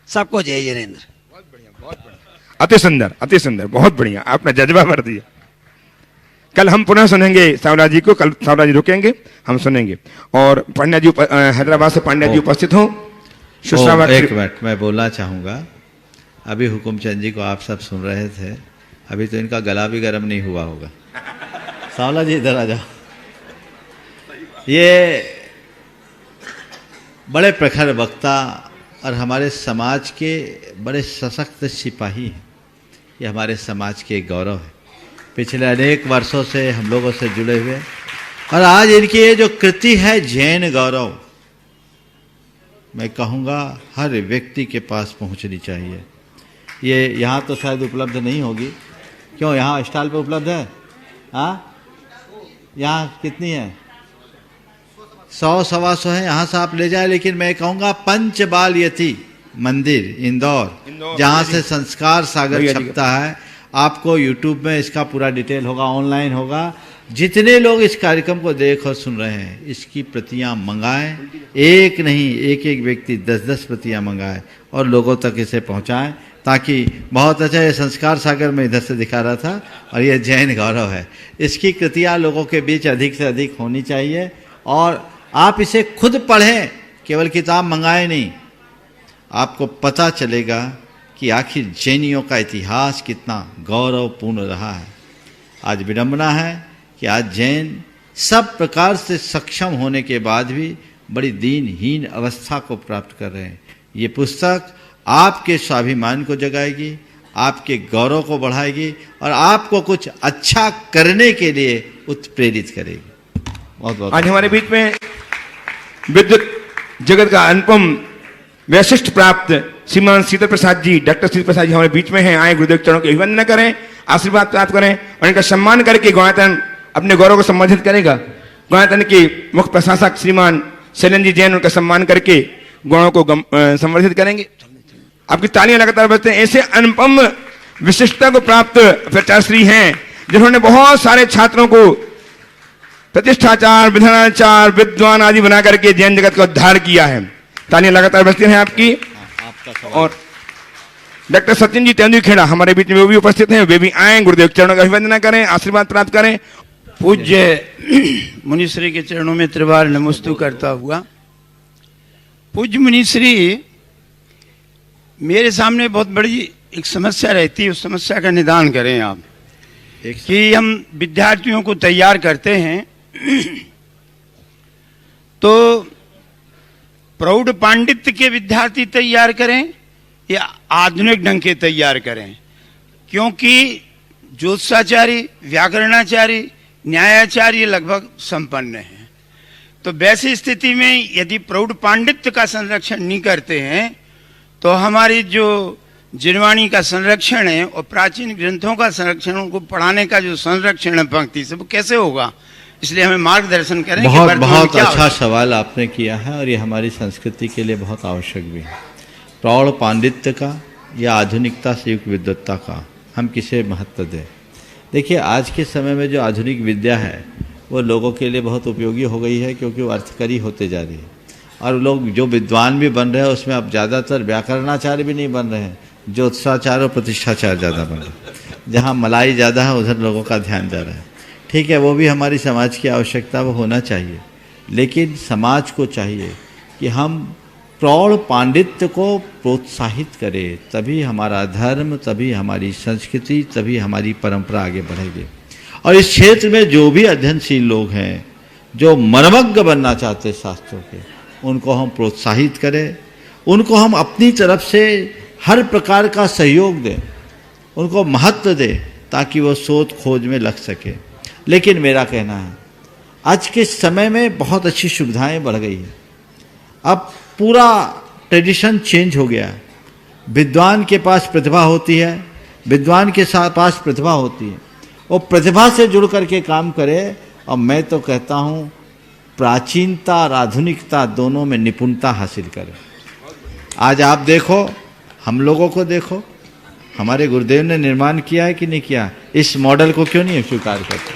सबको जय जिनेंद्र। अति सुंदर, अति सुंदर, बहुत बढ़िया, आपने जज्बा भर दिया। कल हम पुनः सुनेंगे सावला जी को, कल सावला जी रुकेंगे, हम सुनेंगे। और पांड्या जी, हैदराबाद से पांड्या जी उपस्थित हो। एक मिनट मैं बोलना चाहूँगा। अभी हुकुमचंद जी को आप सब सुन रहे थे, अभी तो इनका गला भी गर्म नहीं हुआ होगा। सावला जी इधर आ जाओ। ये बड़े प्रखर वक्ता और हमारे समाज के बड़े सशक्त सिपाही हैं। ये हमारे समाज के गौरव है। पिछले अनेक वर्षों से हम लोगों से जुड़े हुए, और आज इनकी ये जो कृति है जैन गौरव, मैं कहूँगा हर व्यक्ति के पास पहुँचनी चाहिए। ये यहाँ तो शायद उपलब्ध नहीं होगी। क्यों, यहाँ स्टॉल पे उपलब्ध है? हाँ, यहाँ कितनी है? 100-125 है। यहाँ से आप ले जाए। लेकिन मैं कहूँगा पंचबाल यति मंदिर इंदौर, जहाँ से संस्कार सागर छपता है, आपको यूट्यूब में इसका पूरा डिटेल होगा, ऑनलाइन होगा। जितने लोग इस कार्यक्रम को देख और सुन रहे हैं, इसकी प्रतियां मंगाएं। एक नहीं, एक एक व्यक्ति 10-10 प्रतियां मंगाए और लोगों तक इसे पहुंचाएं, ताकि बहुत अच्छा, ये संस्कार सागर में इधर से दिखा रहा था, और ये जैन गौरव है। इसकी कृतियां लोगों के बीच अधिक से अधिक होनी चाहिए। और आप इसे खुद पढ़ें, केवल किताब मंगाए नहीं। आपको पता चलेगा कि आखिर जैनियों का इतिहास कितना गौरवपूर्ण रहा है। आज विडंबना है कि आज जैन सब प्रकार से सक्षम होने के बाद भी बड़ी दीनहीन अवस्था को प्राप्त कर रहे हैं। ये पुस्तक आपके स्वाभिमान को जगाएगी, आपके गौरव को बढ़ाएगी, और आपको कुछ अच्छा करने के लिए उत्प्रेरित करेगी। बहुत बहुत आज हमारे बीच में विद्युत जगत का अनुपम वैशिष्ट प्राप्त श्रीमान शीतल प्रसाद जी, डॉक्टर शीतल प्रसाद जी हमारे बीच में हैं। आए गुरुदेव चरणों के अभिवंदन करें, आशीर्वाद प्राप्त करें, और इनका सम्मान करके गौयातन अपने गौरव को संबोधित करेगा। गौयातन के मुख्य प्रशासक श्रीमान शैलन जी जैन, उनका सम्मान करके गौरव को संवर्धित करेंगे। आपकी तालियां लगातार बजते हैं। ऐसे अनुपम विशिष्टता को प्राप्त प्राचार्य हैं, जिन्होंने बहुत सारे छात्रों को प्रतिष्ठाचार, विधानाचार, विद्वान आदि बना करके जैन जगत का उद्धार किया है। तालियां लगातार बजती हैं आपकी। और डॉक्टर सचिन जी तेंदुखेड़ा हमारे बीच में वो भी उपस्थित हैं। वे भी आए, गुरुदेव चरणों का अभिवंदना करें, आशीर्वाद प्राप्त करें। पूज्य मुनिश्री के चरणों में त्रिवार नमस्तु करता हुआ, पूज्य मुनिश्री, मेरे सामने बहुत बड़ी एक समस्या रहती है, उस समस्या का निदान करें आप। कि हम विद्यार्थियों को तैयार करते हैं तो प्रौढ़ पांडित्य के विद्यार्थी तैयार करें या आधुनिक ढंग के तैयार करें, क्योंकि ज्योतिषाचार्य, व्याकरणाचार्य, न्यायाचार्य लगभग संपन्न हैं। तो वैसी स्थिति में यदि प्रौढ़ पांडित्य का संरक्षण नहीं करते हैं तो हमारी जो जिनवाणी का संरक्षण है और प्राचीन ग्रंथों का संरक्षण, उनको पढ़ाने का जो संरक्षण है पंक्ति से, वो कैसे होगा? इसलिए हमें मार्गदर्शन करें। बहुत बहुत अच्छा सवाल आपने किया है और ये हमारी संस्कृति के लिए बहुत आवश्यक भी है। प्रौढ़ पांडित्य का या आधुनिकता से युक्त विद्वत्ता का हम किसे महत्व दें? देखिए, आज के समय में जो आधुनिक विद्या है वो लोगों के लिए बहुत उपयोगी हो गई है, क्योंकि वो अर्थकरी होते जा रही है और लोग जो विद्वान भी बन रहे हैं उसमें अब ज़्यादातर व्याकरणाचार्य भी नहीं बन रहे हैं, ज्योतिषाचार्य और प्रतिष्ठाचार्य ज़्यादा बन रहे हैं। जहाँ मलाई ज़्यादा है उधर लोगों का ध्यान जा रहा है। ठीक है, वो भी हमारी समाज की आवश्यकता, वो होना चाहिए, लेकिन समाज को चाहिए कि हम प्रौढ़ पांडित्य को प्रोत्साहित करें, तभी हमारा धर्म, तभी हमारी संस्कृति, तभी हमारी परंपरा आगे बढ़ेगी। और इस क्षेत्र में जो भी अध्ययनशील लोग हैं, जो मर्मज्ञ बनना चाहते हैं शास्त्रों के, उनको हम प्रोत्साहित करें, उनको हम अपनी तरफ से हर प्रकार का सहयोग दें, उनको महत्व दें, ताकि वो शोध खोज में लग सके। लेकिन मेरा कहना है, आज के समय में बहुत अच्छी सुविधाएं बढ़ गई है। अब पूरा ट्रेडिशन चेंज हो गया है। विद्वान के पास प्रतिभा होती है, विद्वान के पास प्रतिभा होती है, वो प्रतिभा से जुड़ करके काम करे। और मैं तो कहता हूँ प्राचीनता और आधुनिकता दोनों में निपुणता हासिल करे। आज आप देखो, हम लोगों को देखो, हमारे गुरुदेव ने निर्माण किया है कि नहीं किया? इस मॉडल को क्यों नहीं स्वीकार करते?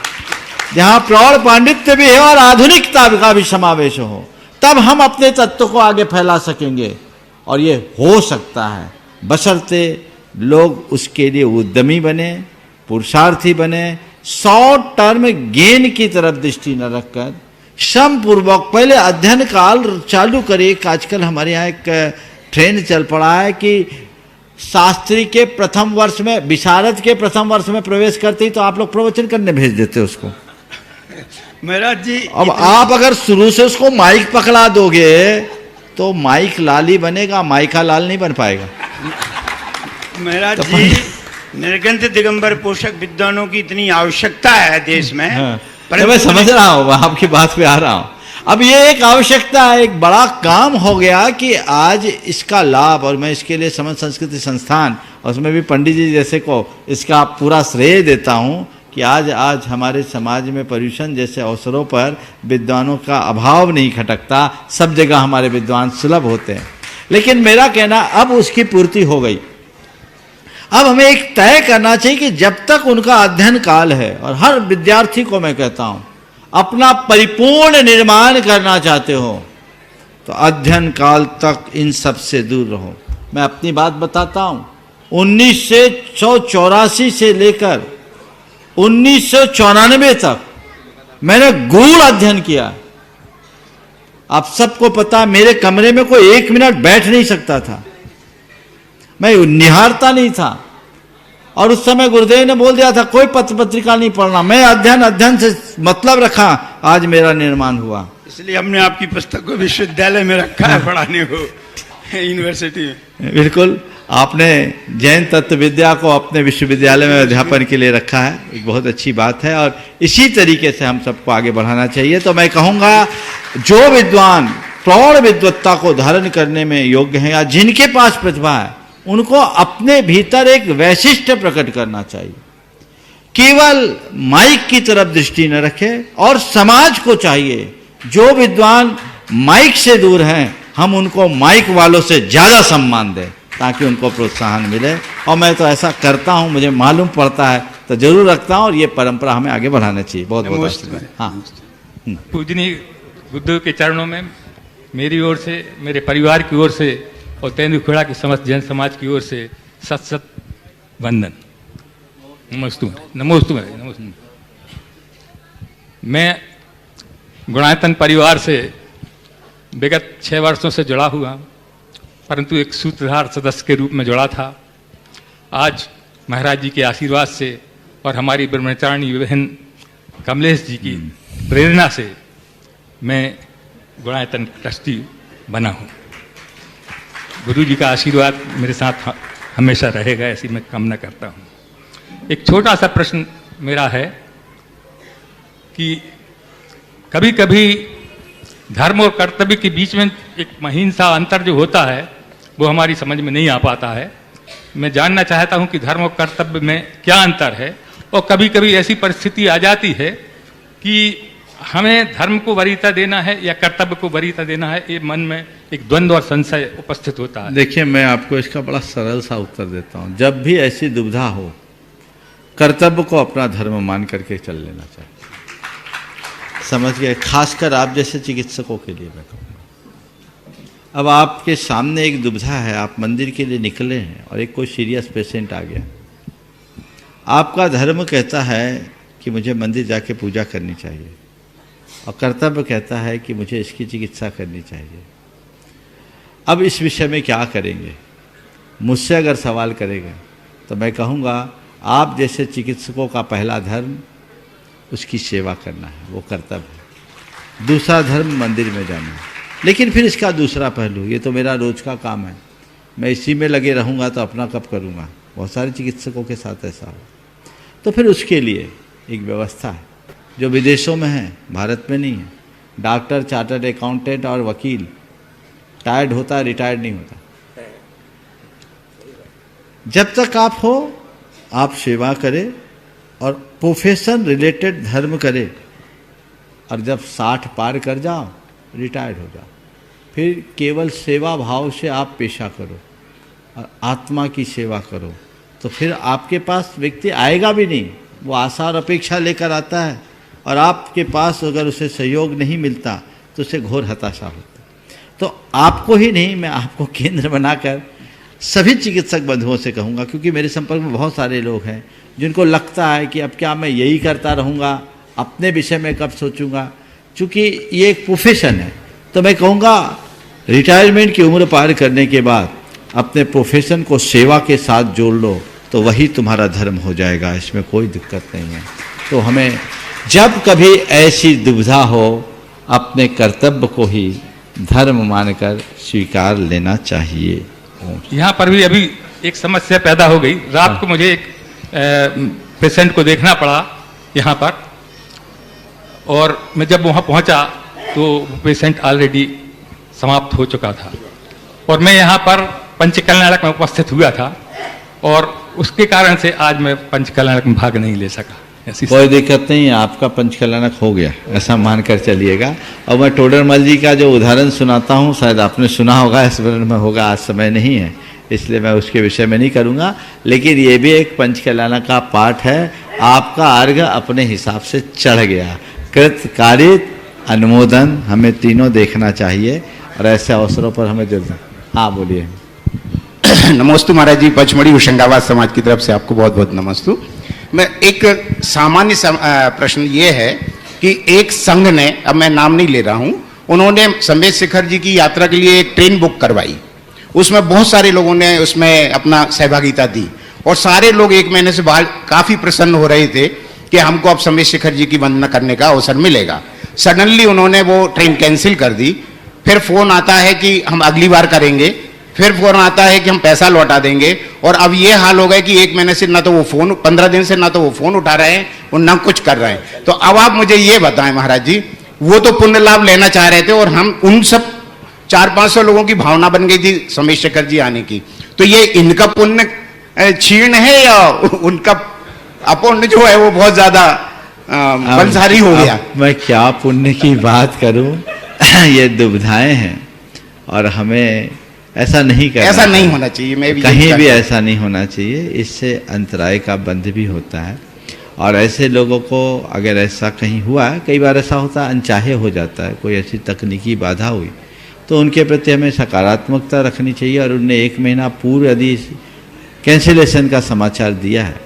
जहाँ प्रौढ़ पांडित्य भी है और आधुनिकता का भी समावेश हो, तब हम अपने तत्व को आगे फैला सकेंगे। और ये हो सकता है, बशर्ते लोग उसके लिए उद्यमी बने, पुरुषार्थी बने, शॉर्ट टर्म गेन की तरफ दृष्टि न रखकर श्रम पूर्वक पहले अध्ययन काल चालू करिए। आजकल हमारे यहाँ एक ट्रेंड चल पड़ा है कि शास्त्री के प्रथम वर्ष में, विशारद के प्रथम वर्ष में प्रवेश करते ही तो आप लोग प्रवचन करने भेज देते उसको। महाराज जी, अब आप अगर शुरू से उसको माइक पकड़ा दोगे तो माइक लाल ही बनेगा, माइका लाल नहीं बन पाएगा। महाराज जी, निर्गंथ दिगंबर पोषक विद्वानों की इतनी आवश्यकता है देश में। हाँ। मैं समझ रहा हूँ, आपकी बात पे आ रहा हूँ। अब ये एक आवश्यकता है, एक बड़ा काम हो गया कि आज इसका लाभ, और मैं इसके लिए समझ संस्कृति संस्थान और उसमें भी पंडित जी जैसे को इसका पूरा श्रेय देता हूँ कि आज हमारे समाज में पर्यूषण जैसे अवसरों पर विद्वानों का अभाव नहीं खटकता, सब जगह हमारे विद्वान सुलभ होते हैं। लेकिन मेरा कहना, अब उसकी पूर्ति हो गई। अब हमें एक तय करना चाहिए कि जब तक उनका अध्ययन काल है, और हर विद्यार्थी को मैं कहता हूं, अपना परिपूर्ण निर्माण करना चाहते हो तो अध्ययन काल तक इन सब से दूर रहो। मैं अपनी बात बताता हूं, 1984 से लेकर 1994 तक मैंने गूढ़ अध्ययन किया। आप सबको पता, मेरे कमरे में कोई 1 मिनट बैठ नहीं सकता था, मैं निहारता नहीं था। और उस समय गुरुदेव ने बोल दिया था कोई पत्र पत्रिका नहीं पढ़ना। मैं अध्ययन से मतलब रखा, आज मेरा निर्माण हुआ। इसलिए हमने आपकी पुस्तक को विश्वविद्यालय में रखा है, पढ़ाने को, यूनिवर्सिटी में। बिल्कुल, आपने जैन तत्व विद्या को अपने विश्वविद्यालय में अध्यापन के लिए रखा है, एक बहुत अच्छी बात है। और इसी तरीके से हम सबको आगे बढ़ाना चाहिए। तो मैं कहूँगा, जो विद्वान प्रौढ़ विद्वत्ता को धारण करने में योग्य हैं या जिनके पास प्रतिभा है, उनको अपने भीतर एक वैशिष्ट प्रकट करना चाहिए। केवल माइक की तरफ दृष्टि न रखे, और समाज को चाहिए जो विद्वान माइक से दूर हैं, हम उनको माइक वालों से ज्यादा सम्मान दें ताकि उनको प्रोत्साहन मिले। और मैं तो ऐसा करता हूं, मुझे मालूम पड़ता है तो जरूर रखता हूं, और ये परंपरा हमें आगे बढ़ाना चाहिए। बहुत बहुत हाँ। पूजनीय गुरुदेव के चरणों में मेरी ओर से, मेरे परिवार की ओर से और तेंदुखेड़ा की समस्त जैन समाज की ओर से सत सत वंदन। नमस्तु नमस्तु नमस्तु। मैं गुणायतन परिवार से विगत 6 वर्षों से जुड़ा हुआ, परंतु एक सूत्रधार सदस्य के रूप में जुड़ा था। आज महाराज जी के आशीर्वाद से और हमारी ब्रह्मचारिणी बहन कमलेश जी की प्रेरणा से मैं गुणायतन ट्रस्टी बना हूँ। गुरु जी का आशीर्वाद मेरे साथ हमेशा रहेगा, ऐसी मैं कामना करता हूँ। एक छोटा सा प्रश्न मेरा है कि कभी कभी धर्म और कर्तव्य के बीच में एक महीन सा अंतर जो होता है वो हमारी समझ में नहीं आ पाता है। मैं जानना चाहता हूं कि धर्म और कर्तव्य में क्या अंतर है, और कभी कभी ऐसी परिस्थिति आ जाती है कि हमें धर्म को वरीयता देना है या कर्तव्य को वरीयता देना है, ये मन में एक द्वंद्व और संशय उपस्थित होता है। देखिए, मैं आपको इसका बड़ा सरल सा उत्तर देता हूं। जब भी ऐसी दुविधा हो, कर्तव्य को अपना धर्म मान करके चल लेना चाहिए। समझ गए? खासकर आप जैसे चिकित्सकों के लिए मैं कहूँगा। अब आपके सामने एक दुविधा है, आप मंदिर के लिए निकले हैं और एक कोई सीरियस पेशेंट आ गया। आपका धर्म कहता है कि मुझे मंदिर जाके पूजा करनी चाहिए, और कर्तव्य कहता है कि मुझे इसकी चिकित्सा करनी चाहिए। अब इस विषय में क्या करेंगे? मुझसे अगर सवाल करेंगे तो मैं कहूँगा, आप जैसे चिकित्सकों का पहला धर्म उसकी सेवा करना है, वो कर्तव्य है। दूसरा धर्म मंदिर में जाना है। लेकिन फिर इसका दूसरा पहलू, ये तो मेरा रोज का काम है, मैं इसी में लगे रहूँगा तो अपना कब करूँगा। बहुत सारे चिकित्सकों के साथ ऐसा हो, तो फिर उसके लिए एक व्यवस्था है जो विदेशों में है, भारत में नहीं है। डॉक्टर, चार्टर्ड अकाउंटेंट और वकील टायर्ड होता है, रिटायर्ड नहीं होता। जब तक आप हो, आप सेवा करें और प्रोफेशन रिलेटेड धर्म करें, और जब 60 पार कर जाओ, रिटायर्ड हो जाओ, फिर केवल सेवा भाव से आप पेशा करो और आत्मा की सेवा करो, तो फिर आपके पास व्यक्ति आएगा भी नहीं। वो आशा और अपेक्षा लेकर आता है, और आपके पास अगर उसे सहयोग नहीं मिलता तो उसे घोर हताशा होता है। तो आपको ही नहीं, मैं आपको केंद्र बनाकर सभी चिकित्सक बंधुओं से कहूँगा, क्योंकि मेरे संपर्क में बहुत सारे लोग हैं जिनको लगता है कि अब क्या मैं यही करता रहूँगा, अपने विषय में कब सोचूंगा। चूँकि ये एक प्रोफेशन है, तो मैं कहूँगा रिटायरमेंट की उम्र पार करने के बाद अपने प्रोफेशन को सेवा के साथ जोड़ लो, तो वही तुम्हारा धर्म हो जाएगा, इसमें कोई दिक्कत नहीं है। तो हमें जब कभी ऐसी दुविधा हो, अपने कर्तव्य को ही धर्म मानकर स्वीकार लेना चाहिए। यहाँ पर भी अभी एक समस्या पैदा हो गई। रात को मुझे एक पेशेंट को देखना पड़ा यहाँ पर, और मैं जब वहाँ पहुँचा तो पेशेंट ऑलरेडी समाप्त हो चुका था, और मैं यहाँ पर पंचकल्याणक में उपस्थित हुआ था, और उसके कारण से आज मैं पंचकल्याणक में भाग नहीं ले सका। कोई दिक्कत नहीं है, आपका पंचकल्याणक हो गया, ऐसा मानकर चलिएगा। और मैं टोडरमल जी का जो उदाहरण सुनाता हूँ, शायद आपने सुना होगा, स्मरण में होगा, आज समय नहीं है इसलिए मैं उसके विषय में नहीं करूँगा। लेकिन ये भी एक पंचकल्याणक का पाठ है। आपका अर्घ अपने हिसाब से चढ़ गया, कृत कारित अनुमोदन, हमें तीनों देखना चाहिए, और ऐसे अवसरों पर हमें जरूर। हाँ बोलिए। नमोस्तु महाराज जी, पचमढ़ी होशंगाबाद समाज की तरफ से आपको बहुत बहुत नमस्तु। मैं एक सामान्य प्रश्न ये है कि एक संघ ने, अब मैं नाम नहीं ले रहा हूं, उन्होंने संवेद शिखर जी की यात्रा के लिए एक ट्रेन बुक करवाई। उसमें बहुत सारे लोगों ने उसमें अपना सहभागिता दी, और सारे लोग 1 महीने से बाहर काफी प्रसन्न हो रहे थे कि हमको अब संवेद शिखर जी की वंदना करने का अवसर मिलेगा। सडनली उन्होंने वो ट्रेन कैंसिल कर दी। फिर फोन आता है कि हम अगली बार करेंगे, फिर फोन आता है कि हम पैसा लौटा देंगे, और अब ये हाल हो गया कि 1 महीने से ना तो वो फोन, 15 दिन से ना तो वो फोन उठा रहे हैं और ना कुछ कर रहे हैं। तो अब आप मुझे ये बताएं महाराज जी, वो तो पुण्य लाभ लेना चाह रहे थे, और हम उन सब 400-500 लोगों की भावना बन गई थी संवेद शिखर जी आने की। तो ये इनका पुण्य क्षीण है या उनका अपुण्य जो है वो बहुत ज्यादा बलशाली हो गया? मैं क्या पुण्य की बात करूं, ये दुविधाएं हैं, और हमें ऐसा नहीं करना, ऐसा नहीं होना चाहिए। मैं भी कहीं भी ऐसा नहीं होना चाहिए, इससे अंतराय का बंध भी होता है। और ऐसे लोगों को अगर ऐसा कहीं हुआ, कई बार ऐसा होता है अनचाहे हो जाता है, कोई ऐसी तकनीकी बाधा हुई, तो उनके प्रति हमें सकारात्मकता रखनी चाहिए। और उनने 1 महीना पूर्व यदि कैंसिलेशन का समाचार दिया है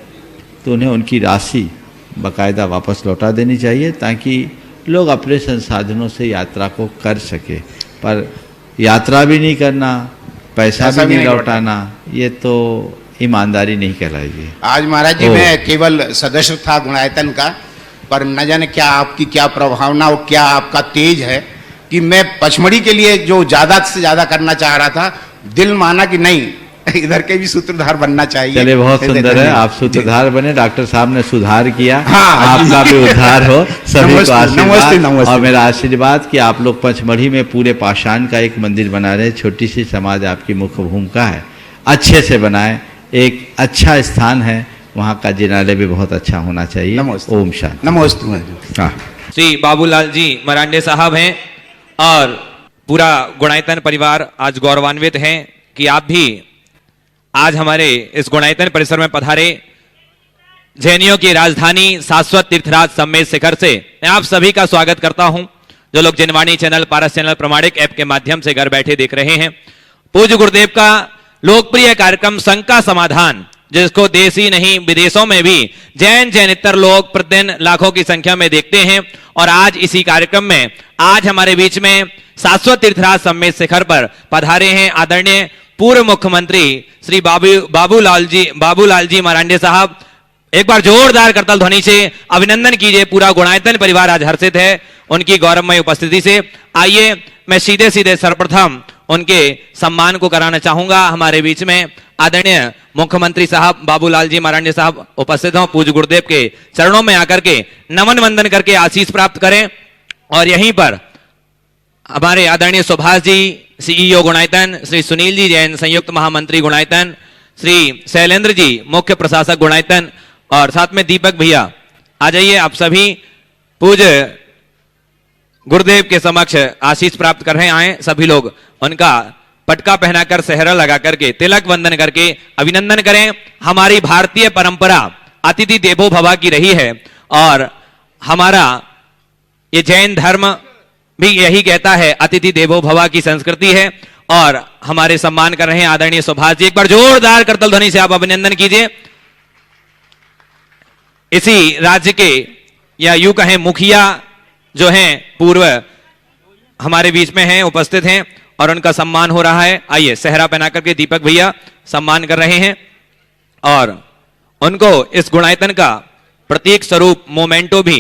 तो उन्हें उनकी राशि बाकायदा वापस लौटा देनी चाहिए ताकि लोग अपने संसाधनों से यात्रा को कर सके। पर यात्रा भी नहीं करना, पैसा भी नहीं लौटाना, ये तो ईमानदारी नहीं कहलाएगी। आज महाराज जी मैं केवल सदस्य था गुणायतन का, पर न जाने क्या आपकी क्या प्रभावना और क्या आपका तेज है कि मैं पचमढ़ी के लिए जो ज्यादा से ज्यादा करना चाह रहा था, दिल माना कि नहीं इधर के भी सूत्रधार बनना चाहिए। चलिए, बहुत सुंदर है, आप सूत्रधार बने। डॉक्टर साहब ने सुधार किया, हाँ, आपका भी उद्धार हो। सभी को आशीर्वाद नमस्ते। और मेरा आशीर्वाद कि आप लोग पचमढ़ी में पूरे पाषाण का एक मंदिर बना रहे हैं। छोटी सी समाज आपकी मुख्य भूमिका है, अच्छे से बनाए। एक अच्छा स्थान है, वहाँ का जिनालय भी बहुत अच्छा होना चाहिए। ओम शांति। नमस्ते। हाँ, श्री बाबूलाल जी मरांडे साहब हैं और पूरा गुणायतन परिवार आज गौरवान्वित हैं कि आप भी आज हमारे इस गुणायतन परिसर में पधारे। जैनियों की राजधानी शाश्वत तीर्थराज सम्मेद शिखर से मैं आप सभी का स्वागत करता हूं, जो लोग जिनवाणी चैनल, पारस चैनल, प्रमाणिक ऐप के माध्यम से घर बैठे देख रहे हैं। पूज्य गुरुदेव का लोकप्रिय कार्यक्रम शंका समाधान, जिसको देश ही नहीं विदेशों में भी जैनितर लोग प्रतिदिन लाखों की संख्या में देखते हैं। और आज इसी कार्यक्रम में आज हमारे बीच में शाश्वत तीर्थराज सम्मेद शिखर पर पधारे हैं आदरणीय पूर्व मुख्यमंत्री श्री बाबूलाल जी मरांडे साहब। एक बार जोरदार करताल ध्वनि से अभिनंदन कीजिए। पूरा गुणायतन परिवार आज हर्षित है उनकी गौरवमय उपस्थिति से। आइए मैं सीधे सीधे सर्वप्रथम उनके सम्मान को कराना चाहूंगा। हमारे बीच में आदरणीय मुख्यमंत्री साहब बाबूलाल जी मरांडे साहब उपस्थित हों। पूज्य गुरुदेव के चरणों में आकर के नमन वंदन करके आशीष प्राप्त करें। और यहीं पर हमारे आदरणीय सुभाष जी सीईओ गुणायतन, श्री सुनील जी जैन संयुक्त महामंत्री गुणायतन, श्री शैलेंद्र जी मुख्य प्रशासक गुणायतन, और साथ में दीपक भैया, आ जाइए आप सभी पूज्य गुरुदेव के समक्ष आशीष प्राप्त कर रहे आए सभी लोग। उनका पटका पहनाकर, सेहरा लगा करके, तिलक वंदन करके अभिनंदन करें। हमारी भारतीय परंपरा अतिथि देवो भव की रही है और हमारा ये जैन धर्म भी यही कहता है, अतिथि देवो भव की संस्कृति है। और हमारे सम्मान कर रहे हैं आदरणीय सुभाष जी। एक बार जोरदार करतल ध्वनि से आप अभिनंदन कीजिए। इसी राज्य के या यूं कहें मुखिया जो हैं पूर्व हमारे बीच में हैं, उपस्थित हैं और उनका सम्मान हो रहा है। आइए सेहरा पहना करके दीपक भैया सम्मान कर रहे हैं और उनको इस गुणायतन का प्रतीक स्वरूप मोमेंटो भी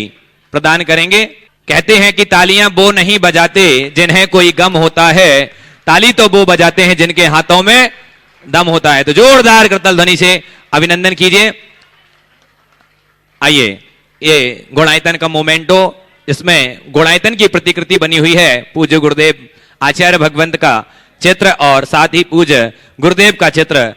प्रदान करेंगे। कहते हैं कि तालियां वो नहीं बजाते जिन्हें कोई गम होता है, ताली तो वो बजाते हैं जिनके हाथों में दम होता है। तो जोरदार करतल ध्वनि से अभिनंदन कीजिए। आइए, ये गुणायतन का मोमेंटो, इसमें गुणायतन की प्रतिकृति बनी हुई है, पूज्य गुरुदेव आचार्य भगवंत का चित्र और साथ ही पूज्य गुरुदेव का चित्र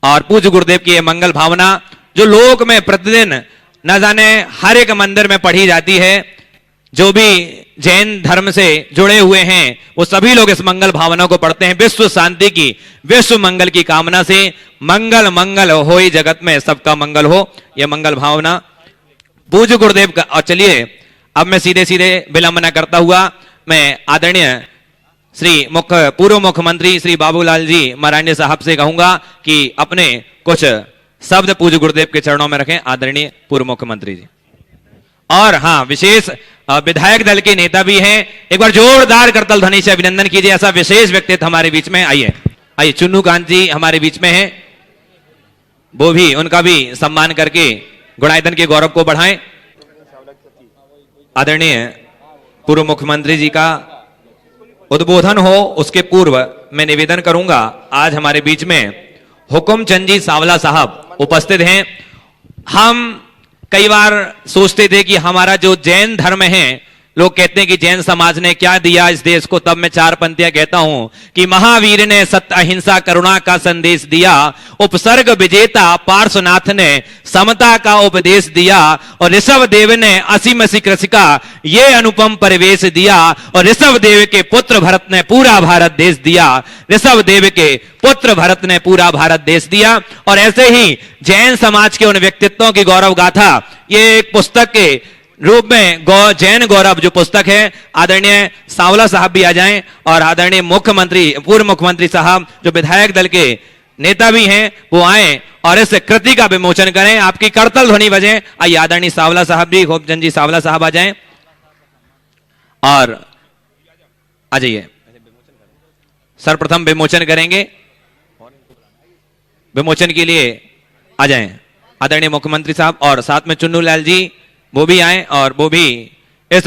और पूज्य गुरुदेव की ये मंगल भावना जो लोक में प्रतिदिन न जाने हर एक मंदिर में पढ़ी जाती है। जो भी जैन धर्म से जुड़े हुए हैं वो सभी लोग इस मंगल भावना को पढ़ते हैं। विश्व शांति की, विश्व मंगल की कामना से मंगल मंगल हो जगत में सबका मंगल हो, यह मंगल भावना पूज्य गुरुदेव का। और चलिए अब मैं सीधे सीधे विलंब न करता हुआ मैं आदरणीय श्री पूर्व मुख्यमंत्री श्री बाबूलाल जी मरांडे साहब से कहूंगा कि अपने कुछ शब्द पूज्य गुरुदेव के चरणों में रखें। आदरणीय पूर्व मुख्यमंत्री जी। और हाँ, विशेष विधायक दल के नेता भी हैं। एक बार जोरदार करतल ध्वनि से अभिनंदन कीजिए। ऐसा विशेष व्यक्तित्व हमारे बीच में। आइए आइए, चुन्नू कांत जी हमारे बीच में हैं, वो भी उनका भी सम्मान करके गुणायतन के गौरव को बढ़ाएं। आदरणीय पूर्व मुख्यमंत्री जी का उद्बोधन हो उसके पूर्व मैं निवेदन करूंगा, आज हमारे बीच में हुकुमचंद जी सावला साहब उपस्थित हैं। हम कई बार सोचते थे कि हमारा जो जैन धर्म है, लोग कहते हैं कि जैन समाज ने क्या दिया इस देश को, तब मैं चार पंक्तियां कहता हूं कि महावीर ने सत्य अहिंसा करुणा का संदेश दिया, उपसर्ग विजेता पार्श्वनाथ ने समता का उपदेश दिया, और ऋषभ देव ने असीम कृषि का ये अनुपम परिवेश दिया, और ऋषभ देव के पुत्र भरत ने पूरा भारत देश दिया। ऋषभ देव के पुत्र भरत ने पूरा भारत देश दिया। और ऐसे ही जैन समाज के उन व्यक्तित्वों की गौरव गाथा, ये एक पुस्तक के रूप में जैन गौरव जो पुस्तक है, आदरणीय सावला साहब भी आ जाएं और आदरणीय मुख्यमंत्री पूर्व मुख्यमंत्री साहब जो विधायक दल के नेता भी हैं वो आए और इस कृति का विमोचन करें। आपकी करतल ध्वनि बजे। आइए आदरणीय सावला साहब जी, गोपचंद जी सावला साहब आ जाएं और आ जाइए। सर्वप्रथम विमोचन करेंगे। विमोचन के लिए आ जाएं आदरणीय मुख्यमंत्री साहब, और साथ में चुन्नू लाल जी वो भी आए और वो भी इस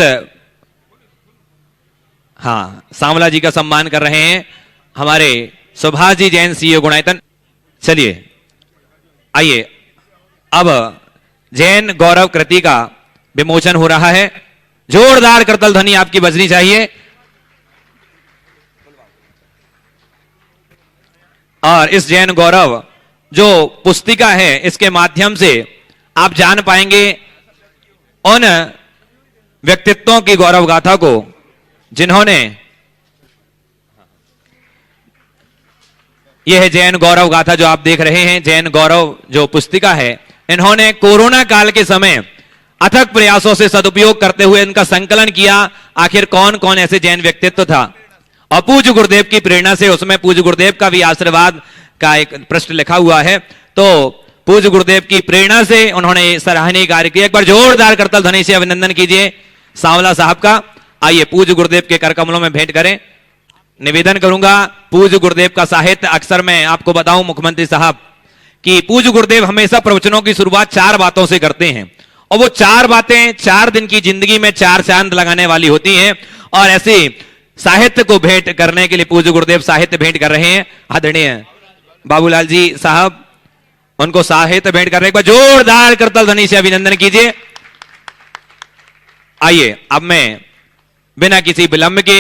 सांवला जी का सम्मान कर रहे हैं। हमारे सुभाष जी जैन सीईओ गुणायतन। चलिए आइए, अब जैन गौरव कृति का विमोचन हो रहा है। जोरदार करतल ध्वनि आपकी बजनी चाहिए। और इस जैन गौरव जो पुस्तिका है, इसके माध्यम से आप जान पाएंगे उन व्यक्तित्वों की गौरव गाथा को जिन्होंने, यह है जैन गौरव गाथा जो आप देख रहे हैं, जैन गौरव जो पुस्तिका है, इन्होंने कोरोना काल के समय अथक प्रयासों से सदुपयोग करते हुए इनका संकलन किया। आखिर कौन कौन ऐसे जैन व्यक्तित्व था, और पूज्य गुरुदेव की प्रेरणा से उसमें पूज्य गुरुदेव का भी आशीर्वाद का एक पृष्ठ लिखा हुआ है। तो पूज्य गुरुदेव की प्रेरणा से उन्होंने सराहनीय कार्य किया। एक बार जोरदार करतल ध्वनि से अभिनंदन कीजिए सांवला साहब का। आइए पूज्य गुरुदेव के कर कमलों में भेंट करें। निवेदन करूंगा, पूज्य गुरुदेव का साहित्य अक्सर मैं आपको बताऊं मुख्यमंत्री साहब कि पूज्य गुरुदेव हमेशा प्रवचनों की शुरुआत 4 बातों से करते हैं, और वो 4 बातें 4 दिन की जिंदगी में 4 चांद लगाने वाली होती हैं। और ऐसे साहित्य को भेंट करने के लिए पूज्य गुरुदेव साहित्य भेंट कर रहे हैं। आदरणीय बाबूलाल जी साहब उनको साहित्य भेंट कर रहे हैं। एक बार जोरदार करतल ध्वनि से अभिनंदन कीजिए। आइए अब मैं बिना किसी विलंब के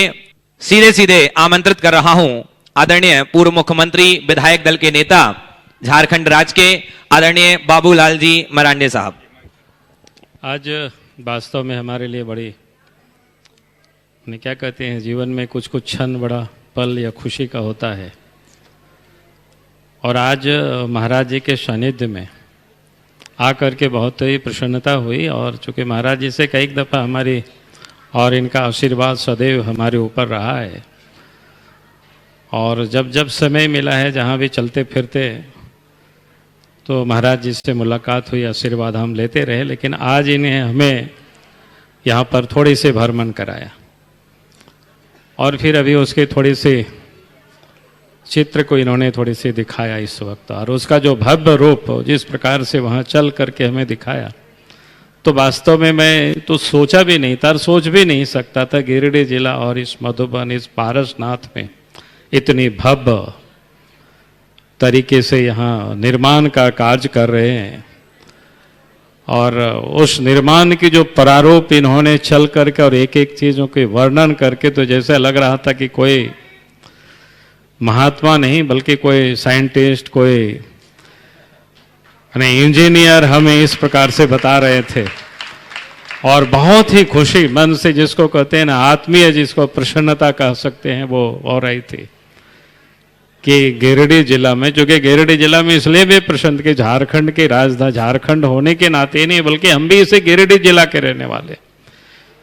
सीधे सीधे आमंत्रित कर रहा हूं आदरणीय पूर्व मुख्यमंत्री विधायक दल के नेता झारखंड राज्य के आदरणीय बाबूलाल जी मरांडे साहब। आज वास्तव में हमारे लिए बड़ी, क्या कहते हैं, जीवन में कुछ कुछ क्षण बड़ा पल या खुशी का होता है। और आज महाराज जी के सानिध्य में आकर के बहुत ही प्रसन्नता हुई। और चूँकि महाराज जी से कई दफ़ा हमारी और इनका आशीर्वाद सदैव हमारे ऊपर रहा है, और जब जब समय मिला है जहाँ भी चलते फिरते तो महाराज जी से मुलाकात हुई, आशीर्वाद हम लेते रहे। लेकिन आज इन्हें हमें यहाँ पर थोड़ी सी भ्रमण कराया, और फिर अभी उसके थोड़ी सी चित्र को इन्होंने थोड़ी सी दिखाया इस वक्त। और उसका जो भव्य रूप जिस प्रकार से वहाँ चल करके हमें दिखाया, तो वास्तव में मैं तो सोचा भी नहीं था, सोच भी नहीं सकता था गिरिडीह जिला और इस मधुबन, इस पारसनाथ में इतनी भव्य तरीके से यहाँ निर्माण का कार्य कर रहे हैं। और उस निर्माण की जो प्रारूप इन्होंने चल करके और एक एक चीज़ों के वर्णन करके, तो जैसे लग रहा था कि कोई महात्मा नहीं बल्कि कोई साइंटिस्ट, कोई इंजीनियर हमें इस प्रकार से बता रहे थे। और बहुत ही खुशी मन से, जिसको कहते हैं ना आत्मीय, जिसको प्रसन्नता कह सकते हैं, वो हो रही थी कि गिरिडीह जिला में, जो कि गिरिडीह जिला में इसलिए भी प्रसन्न कि झारखंड की राजधानी, झारखंड होने के नाते नहीं बल्कि हम भी इसे गिरिडीह जिला के रहने वाले,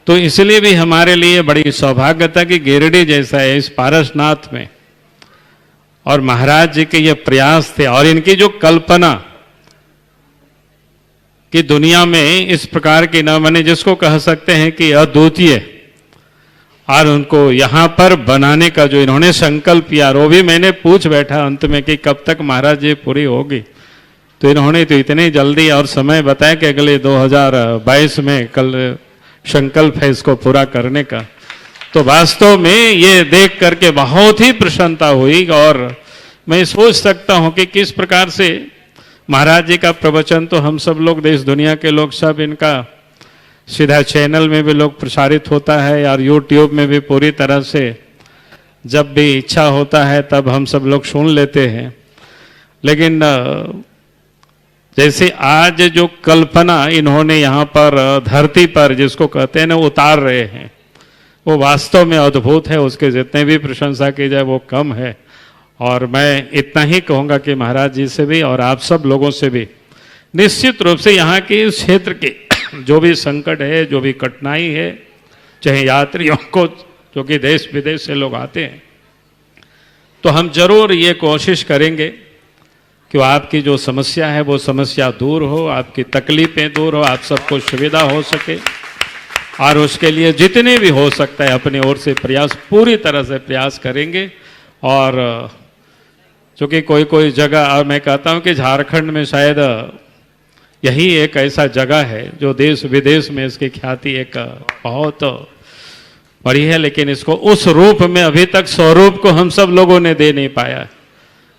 तो इसलिए भी हमारे लिए बड़ी सौभाग्यता कि गिरिडीह जैसा है इस पारसनाथ में। और महाराज जी के ये प्रयास थे और इनकी जो कल्पना कि दुनिया में इस प्रकार की न बने, जिसको कह सकते हैं कि अद्वितीय, और उनको यहाँ पर बनाने का जो इन्होंने संकल्प किया, वो भी मैंने पूछ बैठा अंत में कि कब तक महाराज जी पूरी होगी। तो इन्होंने तो इतनी जल्दी और समय बताया कि अगले 2022 में कल संकल्प है इसको पूरा करने का। तो वास्तव में ये देख करके बहुत ही प्रसन्नता हुई। और मैं सोच सकता हूँ कि किस प्रकार से महाराज जी का प्रवचन तो हम सब लोग, देश दुनिया के लोग सब, इनका सीधा चैनल में भी लोग प्रसारित होता है और यूट्यूब में भी पूरी तरह से जब भी इच्छा होता है तब हम सब लोग सुन लेते हैं। लेकिन जैसे आज जो कल्पना इन्होंने यहाँ पर धरती पर, जिसको कहते हैं ना, उतार रहे हैं, वो वास्तव में अद्भुत है। उसके जितने भी प्रशंसा की जाए वो कम है। और मैं इतना ही कहूँगा कि महाराज जी से भी और आप सब लोगों से भी निश्चित रूप से यहाँ के इस क्षेत्र के जो भी संकट है, जो भी कठिनाई है, चाहे यात्रियों को जो कि देश विदेश से लोग आते हैं, तो हम जरूर ये कोशिश करेंगे कि आपकी जो समस्या है वो समस्या दूर हो, आपकी तकलीफें दूर हो, आप सबको सुविधा हो सके, और उसके लिए जितने भी हो सकता है अपनी ओर से प्रयास, पूरी तरह से प्रयास करेंगे। और चूँकि कोई कोई जगह, और मैं कहता हूँ कि झारखंड में शायद यही एक ऐसा जगह है जो देश विदेश में इसकी ख्याति एक बहुत बड़ी है, लेकिन इसको उस रूप में अभी तक स्वरूप को हम सब लोगों ने दे नहीं पाया।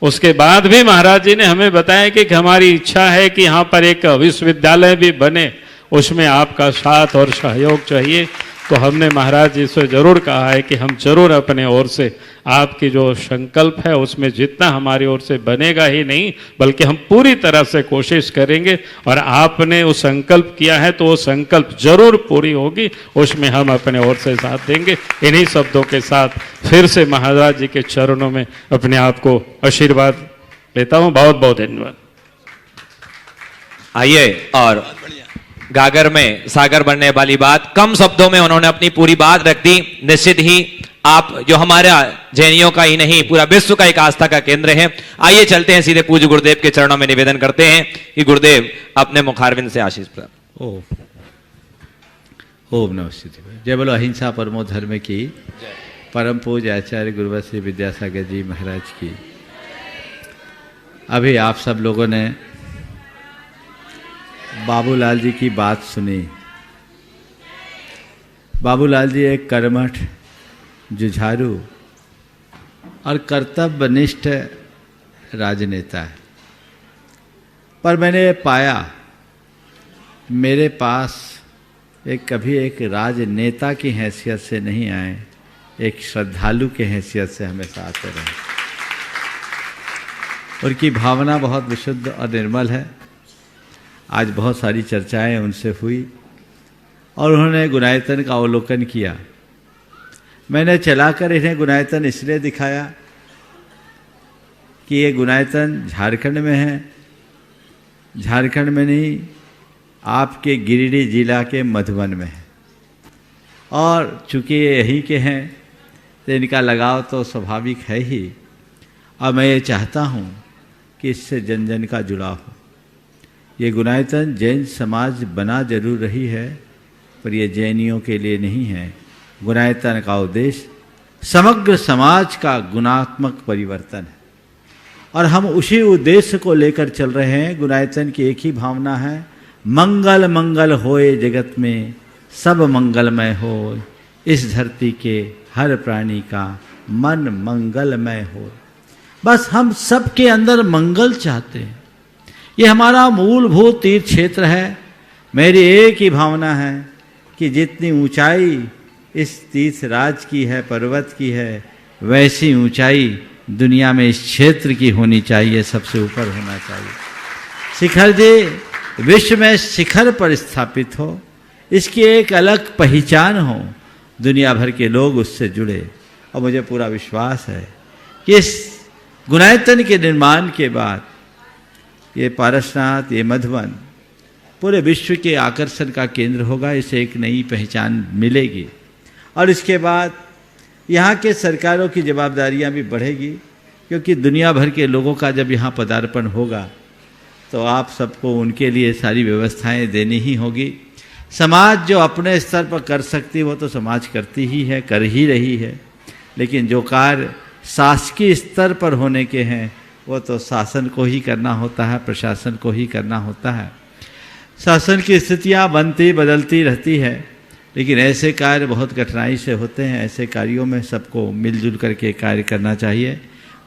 उसके बाद भी महाराज जी ने हमें बताया कि हमारी इच्छा है कि यहाँ पर एक विश्वविद्यालय भी बने, उसमें आपका साथ और सहयोग चाहिए। तो हमने महाराज जी से जरूर कहा है कि हम जरूर अपने ओर से आपकी जो संकल्प है उसमें जितना हमारी ओर से बनेगा ही नहीं, बल्कि हम पूरी तरह से कोशिश करेंगे, और आपने वो संकल्प किया है तो वो संकल्प जरूर पूरी होगी, उसमें हम अपने ओर से साथ देंगे। इन्हीं शब्दों के साथ फिर से महाराज जी के चरणों में अपने आप को आशीर्वाद लेता हूँ। बहुत बहुत धन्यवाद। आइए, और गागर में सागर बनने वाली बात, कम शब्दों में उन्होंने अपनी पूरी बात रख दी। निश्चित ही आप जो हमारा जैनियों का ही नहीं पूरा विश्व का एक आस्था का केंद्र है। आइए चलते हैं सीधे पूज्य गुरुदेव के चरणों में निवेदन करते हैं कि गुरुदेव अपने मुखारविंद से आशीष प्राप्त। ओम नमः शिवाय। जय बोलो अहिंसा परमो धर्म की, परम पूज्य आचार्य गुरुवर श्री विद्यासागर जी महाराज की। अभी आप सब लोगों ने बाबूलाल जी की बात सुनी। बाबूलाल जी एक कर्मठ, जुझारू और कर्तव्यनिष्ठ राजनेता है, पर मैंने पाया मेरे पास कभी एक राजनेता की हैसियत से नहीं आए, एक श्रद्धालु के हैसियत से हमेशा आते रहे। उनकी भावना बहुत विशुद्ध और निर्मल है। आज बहुत सारी चर्चाएं उनसे हुई और उन्होंने गुणायतन का अवलोकन किया। मैंने चलाकर इन्हें गुणायतन इसलिए दिखाया कि ये गुणायतन झारखंड में है, झारखंड में नहीं, आपके गिरिडीह जिला के मधुबन में है, और चूंकि ये यहीं के हैं तो इनका लगाव तो स्वाभाविक है ही। और मैं ये चाहता हूँ कि इससे जन जन का जुड़ाव हो। ये गुणायतन जैन समाज बना जरूर रही है, पर ये जैनियों के लिए नहीं है। गुणायतन का उद्देश्य समग्र समाज का गुणात्मक परिवर्तन है, और हम उसी उद्देश्य को लेकर चल रहे हैं। गुणायतन की एक ही भावना है, मंगल मंगल होए जगत में, सब मंगलमय हो, इस धरती के हर प्राणी का मन मंगलमय हो। बस हम सबके अंदर मंगल चाहते हैं, ये हमारा मूलभूत तीर्थ क्षेत्र है। मेरी एक ही भावना है कि जितनी ऊंचाई इस तीर्थ राज की है, पर्वत की है, वैसी ऊंचाई दुनिया में इस क्षेत्र की होनी चाहिए, सबसे ऊपर होना चाहिए। शिखर जी विश्व में शिखर पर स्थापित हो, इसकी एक अलग पहचान हो, दुनिया भर के लोग उससे जुड़े। और मुझे पूरा विश्वास है कि इस गुणायतन के निर्माण के बाद ये पारसनाथ, ये मधुबन पूरे विश्व के आकर्षण का केंद्र होगा। इसे एक नई पहचान मिलेगी, और इसके बाद यहाँ के सरकारों की जवाबदारियाँ भी बढ़ेगी, क्योंकि दुनिया भर के लोगों का जब यहाँ पदार्पण होगा तो आप सबको उनके लिए सारी व्यवस्थाएं देनी ही होगी। समाज जो अपने स्तर पर कर सकती है वो तो समाज करती ही है, कर ही रही है, लेकिन जो कार्य शासकीय स्तर पर होने के हैं वो तो शासन को ही करना होता है, प्रशासन को ही करना होता है। शासन की स्थितियाँ बनती बदलती रहती है, लेकिन ऐसे कार्य बहुत कठिनाई से होते हैं। ऐसे कार्यों में सबको मिलजुल करके कार्य करना चाहिए।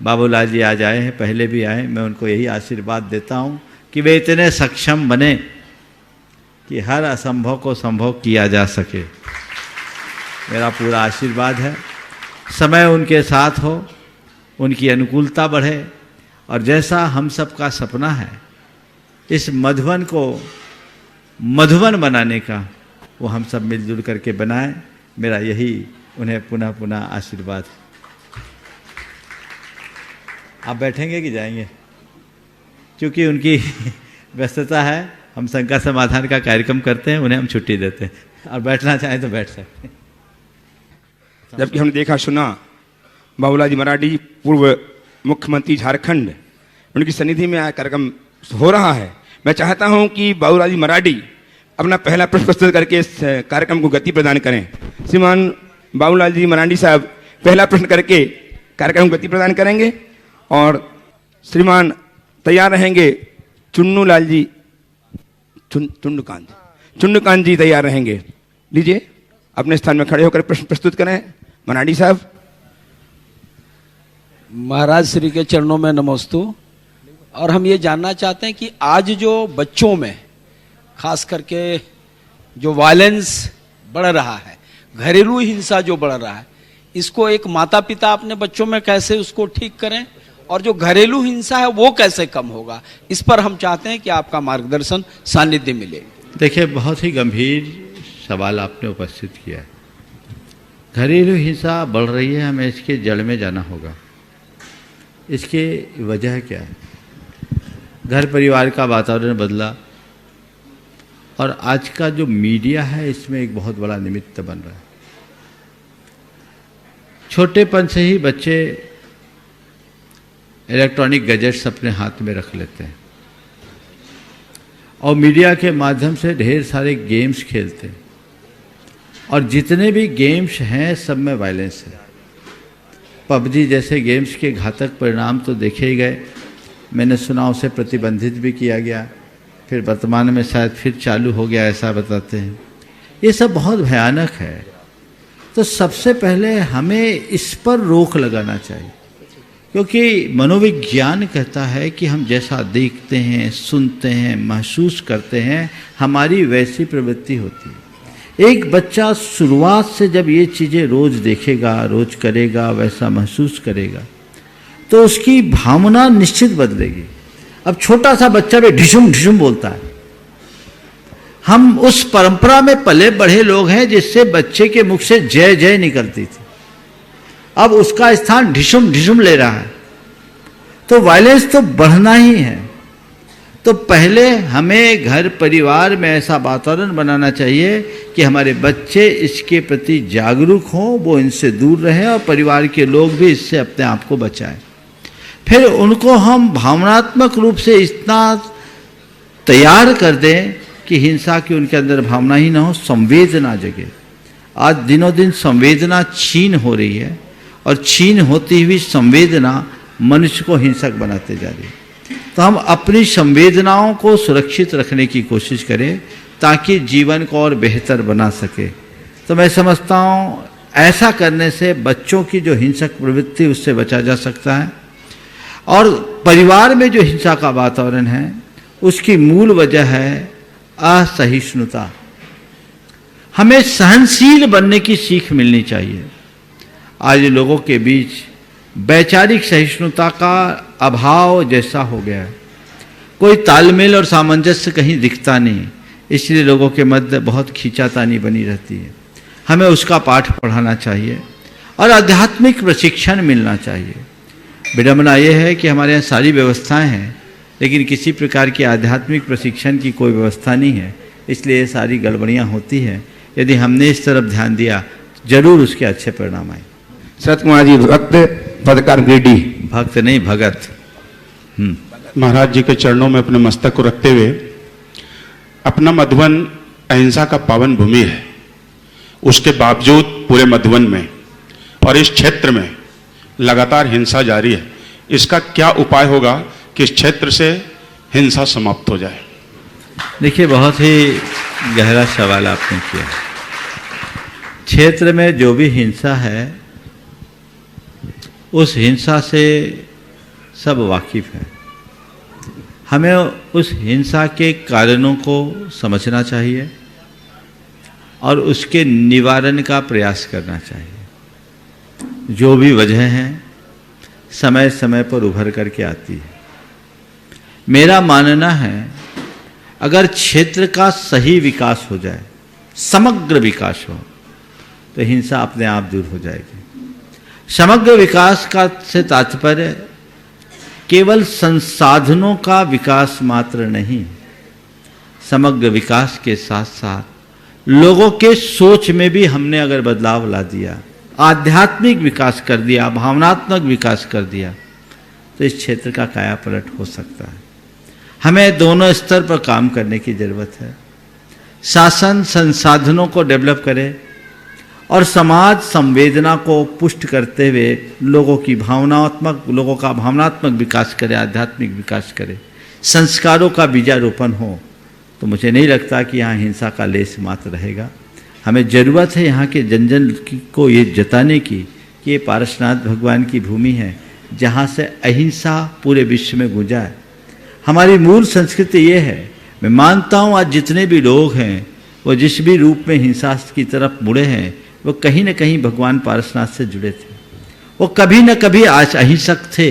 बाबूलाल जी आज आए हैं, पहले भी आए, मैं उनको यही आशीर्वाद देता हूँ कि वे इतने सक्षम बने कि हर असंभव को संभव किया जा सके। मेरा पूरा आशीर्वाद है। समय उनके साथ हो, उनकी अनुकूलता बढ़े, और जैसा हम सबका सपना है इस मधुबन को मधुबन बनाने का, वो हम सब मिलजुल करके बनाएं। मेरा यही उन्हें पुनः पुनः आशीर्वाद। आप बैठेंगे कि जाएंगे? क्योंकि उनकी व्यस्तता है, हम शंका समाधान का कार्यक्रम करते हैं, उन्हें हम छुट्टी देते हैं, और बैठना चाहें तो बैठ सकते हैं। जबकि हमने देखा सुना बाबूलाल जी मराठी पूर्व मुख्यमंत्री झारखंड, उनकी सन्निधि में कार्यक्रम हो रहा है। मैं चाहता हूं कि बाबूलाल जी मराठी अपना पहला प्रश्न प्रस्तुत करके इस कार्यक्रम को गति प्रदान करें। श्रीमान बाबूलाल जी मराठी साहब पहला प्रश्न करके कार्यक्रम को गति प्रदान करेंगे और श्रीमान तैयार रहेंगे चुन्नूलाल जी चुन्नूकांत जी तैयार रहेंगे। लीजिए अपने स्थान में खड़े होकर प्रश्न प्रस्तुत करें मराठी साहब। महाराज श्री के चरणों में नमस्तु। और हम ये जानना चाहते हैं कि आज जो बच्चों में खास करके जो वायलेंस बढ़ रहा है, घरेलू हिंसा जो बढ़ रहा है, इसको एक माता पिता अपने बच्चों में कैसे उसको ठीक करें और जो घरेलू हिंसा है वो कैसे कम होगा, इस पर हम चाहते हैं कि आपका मार्गदर्शन सानिध्य मिले। देखिए, बहुत ही गंभीर सवाल आपने उपस्थित किया है। घरेलू हिंसा बढ़ रही है, हमें इसके जड़ में जाना होगा। इसकी वजह क्या है? घर परिवार का वातावरण बदला और आज का जो मीडिया है इसमें एक बहुत बड़ा निमित्त बन रहा है। छोटेपन से ही बच्चे इलेक्ट्रॉनिक गैजेट्स अपने हाथ में रख लेते हैं और मीडिया के माध्यम से ढेर सारे गेम्स खेलते हैं और जितने भी गेम्स हैं सब में वायलेंस है। पबजी जैसे गेम्स के घातक परिणाम तो देखे ही गए, मैंने सुना उसे प्रतिबंधित भी किया गया, फिर वर्तमान में शायद फिर चालू हो गया ऐसा बताते हैं। ये सब बहुत भयानक है। तो सबसे पहले हमें इस पर रोक लगाना चाहिए, क्योंकि मनोविज्ञान कहता है कि हम जैसा देखते हैं, सुनते हैं, महसूस करते हैं, हमारी वैसी प्रवृत्ति होती है। एक बच्चा शुरुआत से जब ये चीज़ें रोज देखेगा, रोज करेगा, वैसा महसूस करेगा, तो उसकी भावना निश्चित बदलेगी। अब छोटा सा बच्चा भी ढिशुम ढिशुम बोलता है। हम उस परंपरा में पले बढ़े लोग हैं जिससे बच्चे के मुख से जय जय निकलती थी, अब उसका स्थान ढिशुम ढिशुम ले रहा है। तो वायलेंस तो बढ़ना ही है। तो पहले हमें घर परिवार में ऐसा वातावरण बनाना चाहिए कि हमारे बच्चे इसके प्रति जागरूक हों, वो इनसे दूर रहें और परिवार के लोग भी इससे अपने आप को बचाएं। फिर उनको हम भावनात्मक रूप से इतना तैयार कर दें कि हिंसा की उनके अंदर भावना ही ना हो, संवेदना जगे। आज दिनों दिन संवेदना छीन हो रही है और छीन होती हुई संवेदना मनुष्य को हिंसक बनाते जा रही है। तो हम अपनी संवेदनाओं को सुरक्षित रखने की कोशिश करें ताकि जीवन को और बेहतर बना सके। तो मैं समझता हूँ ऐसा करने से बच्चों की जो हिंसक प्रवृत्ति उससे बचा जा सकता है। और परिवार में जो हिंसा का वातावरण है उसकी मूल वजह है असहिष्णुता। हमें सहनशील बनने की सीख मिलनी चाहिए। आज लोगों के बीच वैचारिक सहिष्णुता का अभाव जैसा हो गया है, कोई तालमेल और सामंजस्य कहीं दिखता नहीं, इसलिए लोगों के मध्य बहुत खींचातानी बनी रहती है। हमें उसका पाठ पढ़ाना चाहिए और आध्यात्मिक प्रशिक्षण मिलना चाहिए। विडंबना यह है कि हमारे यहाँ सारी व्यवस्थाएं हैं लेकिन किसी प्रकार की आध्यात्मिक प्रशिक्षण की कोई व्यवस्था नहीं है, इसलिए ये सारी गड़बड़ियाँ होती हैं। यदि हमने इस तरफ ध्यान दिया जरूर उसके अच्छे परिणाम आए। शरत कुमार जी भक्त पत्रकार गिरडी। भक्त नहीं, भगत। महाराज जी के चरणों में अपने मस्तक को रखते हुए, अपना मधुबन अहिंसा का पावन भूमि है, उसके बावजूद पूरे मधुबन में और इस क्षेत्र में लगातार हिंसा जारी है। इसका क्या उपाय होगा कि इस क्षेत्र से हिंसा समाप्त हो जाए? देखिए, बहुत ही गहरा सवाल आपने किया। क्षेत्र में जो भी हिंसा है उस हिंसा से सब वाकिफ हैं। हमें उस हिंसा के कारणों को समझना चाहिए और उसके निवारण का प्रयास करना चाहिए। जो भी वजह हैं समय समय पर उभर करके आती है। मेरा मानना है अगर क्षेत्र का सही विकास हो जाए, समग्र विकास हो, तो हिंसा अपने आप दूर हो जाएगी। समग्र विकास का से तात्पर्य केवल संसाधनों का विकास मात्र नहीं, समग्र विकास के साथ साथ लोगों के सोच में भी हमने अगर बदलाव ला दिया, आध्यात्मिक विकास कर दिया, भावनात्मक विकास कर दिया, तो इस क्षेत्र का काया पलट हो सकता है। हमें दोनों स्तर पर काम करने की जरूरत है। शासन संसाधनों को डेवलप करे और समाज संवेदना को पुष्ट करते हुए लोगों का भावनात्मक विकास करे, आध्यात्मिक विकास करे, संस्कारों का बीजारोपण हो, तो मुझे नहीं लगता कि यहाँ हिंसा का लेस मात्र रहेगा। हमें ज़रूरत है यहाँ के जन जन को ये जताने की कि ये पारसनाथ भगवान की भूमि है जहाँ से अहिंसा पूरे विश्व में गूंजा है। हमारी मूल संस्कृति ये है। मैं मानता हूँ आज जितने भी लोग हैं वो जिस भी रूप में हिंसा की तरफ मुड़े हैं वो कहीं न कहीं भगवान पारसनाथ से जुड़े थे। वो कभी न कभी अहिंसक थे।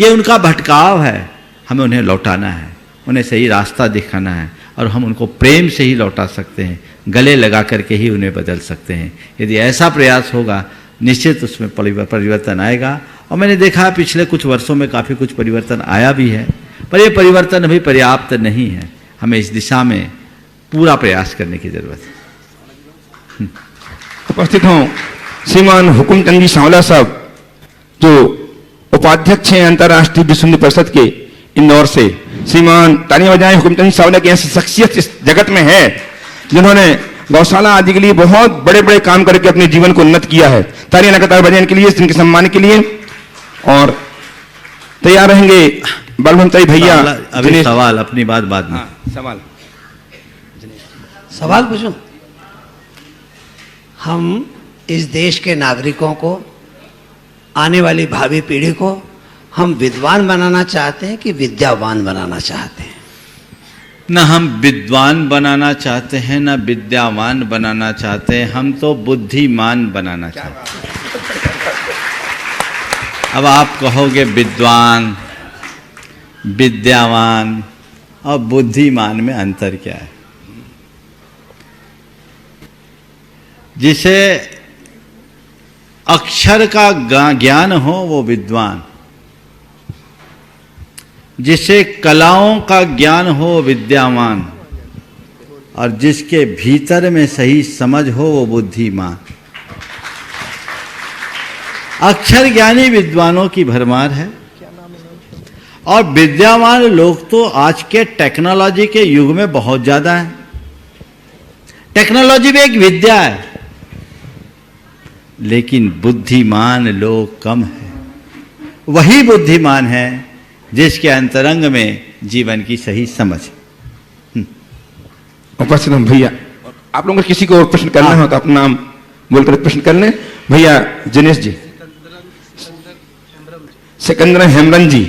ये उनका भटकाव है, हमें उन्हें लौटाना है, उन्हें सही रास्ता दिखाना है और हम उनको प्रेम से ही लौटा सकते हैं, गले लगा करके ही उन्हें बदल सकते हैं। यदि ऐसा प्रयास होगा निश्चित उसमें परिवर्तन आएगा। और मैंने देखा पिछले कुछ वर्षों में काफ़ी कुछ परिवर्तन आया भी है, पर ये परिवर्तन अभी पर्याप्त नहीं है। हमें इस दिशा में पूरा प्रयास करने की जरूरत है। उपस्थित हों श्रीमान हुकुमचंद जी सांवला साहब, जो उपाध्यक्ष हैं अंतर्राष्ट्रीय विश्व हिंदू परिषद के इंदौर से। श्रीमान तालियां बजाएं, हुकुमचंद जी सांवला की ऐसी शख्सियत इस जगत में है जिन्होंने गौशाला आदि के लिए बहुत बड़े बड़े काम करके अपने जीवन को उन्नत किया है। तालियां लगातार बजाने के लिए, इनके सम्मान के लिए। और तैयार रहेंगे बलवंत भैया। अभी सवाल, अपनी बात बाद में। सवाल पूछूं? हम इस देश के नागरिकों को, आने वाली भावी पीढ़ी को हम विद्वान बनाना चाहते हैं कि विद्यावान बनाना चाहते हैं? न हम विद्वान बनाना चाहते हैं न विद्यावान बनाना चाहते हैं, हम तो बुद्धिमान बनाना चाहते हैं। अब आप कहोगे विद्वान, विद्यावान और बुद्धिमान में अंतर क्या है? जिसे अक्षर का ज्ञान हो वो विद्वान, जिसे कलाओं का ज्ञान हो विद्यावान, और जिसके भीतर में सही समझ हो वो बुद्धिमान। अक्षर ज्ञानी विद्वानों की भरमार है और विद्यावान लोग तो आज के टेक्नोलॉजी के युग में बहुत ज्यादा है। टेक्नोलॉजी भी एक विद्या है, लेकिन बुद्धिमान लोग कम है। वही बुद्धिमान है जिसके अंतरंग में जीवन की सही समझ। उपस्थित हम भैया, आप लोगों को किसी को प्रश्न करना हो तो अपना नाम बोलकर प्रश्न कर लें। भैया दिनेश जी, सिकंदर हेमरन जी,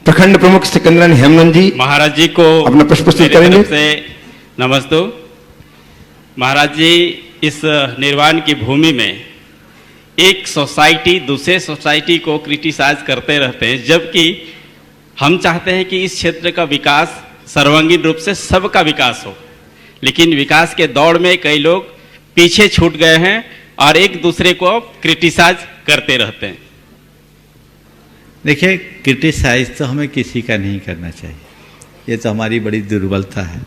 प्रखंड प्रमुख सिकंदर हेमरन जी महाराज जी को अपना प्रश्न प्रस्तुत करेंगे। नमस्ते महाराज जी। इस निर्वाण की भूमि में एक सोसाइटी दूसरे सोसाइटी को क्रिटिसाइज करते रहते हैं, जबकि हम चाहते हैं कि इस क्षेत्र का विकास सर्वांगीण रूप से सबका विकास हो, लेकिन विकास के दौड़ में कई लोग पीछे छूट गए हैं और एक दूसरे को क्रिटिसाइज करते रहते हैं। देखिए, क्रिटिसाइज तो हमें किसी का नहीं करना चाहिए, ये तो हमारी बड़ी दुर्बलता है।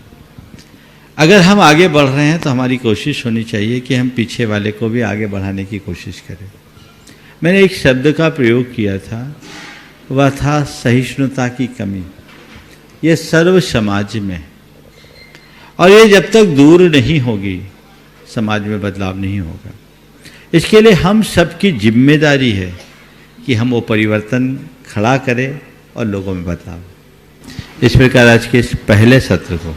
अगर हम आगे बढ़ रहे हैं तो हमारी कोशिश होनी चाहिए कि हम पीछे वाले को भी आगे बढ़ाने की कोशिश करें। मैंने एक शब्द का प्रयोग किया था, वह था सहिष्णुता की कमी। ये सर्व समाज में, और ये जब तक दूर नहीं होगी समाज में बदलाव नहीं होगा। इसके लिए हम सबकी जिम्मेदारी है कि हम वो परिवर्तन खड़ा करें और लोगों में बदलाव। इस प्रकार आज के इस पहले सत्र को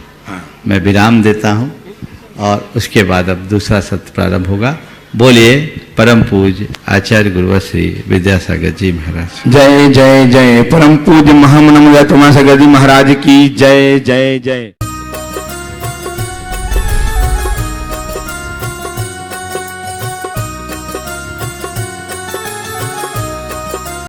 मैं विराम देता हूं और उसके बाद अब दूसरा सत्र प्रारंभ होगा। बोलिए परम पूज्य आचार्य गुरुवर श्री विद्यासागर जी महाराज। जय जय जय। परम पूज्य महामनम विद्यासागर जी महाराज की जय जय जय।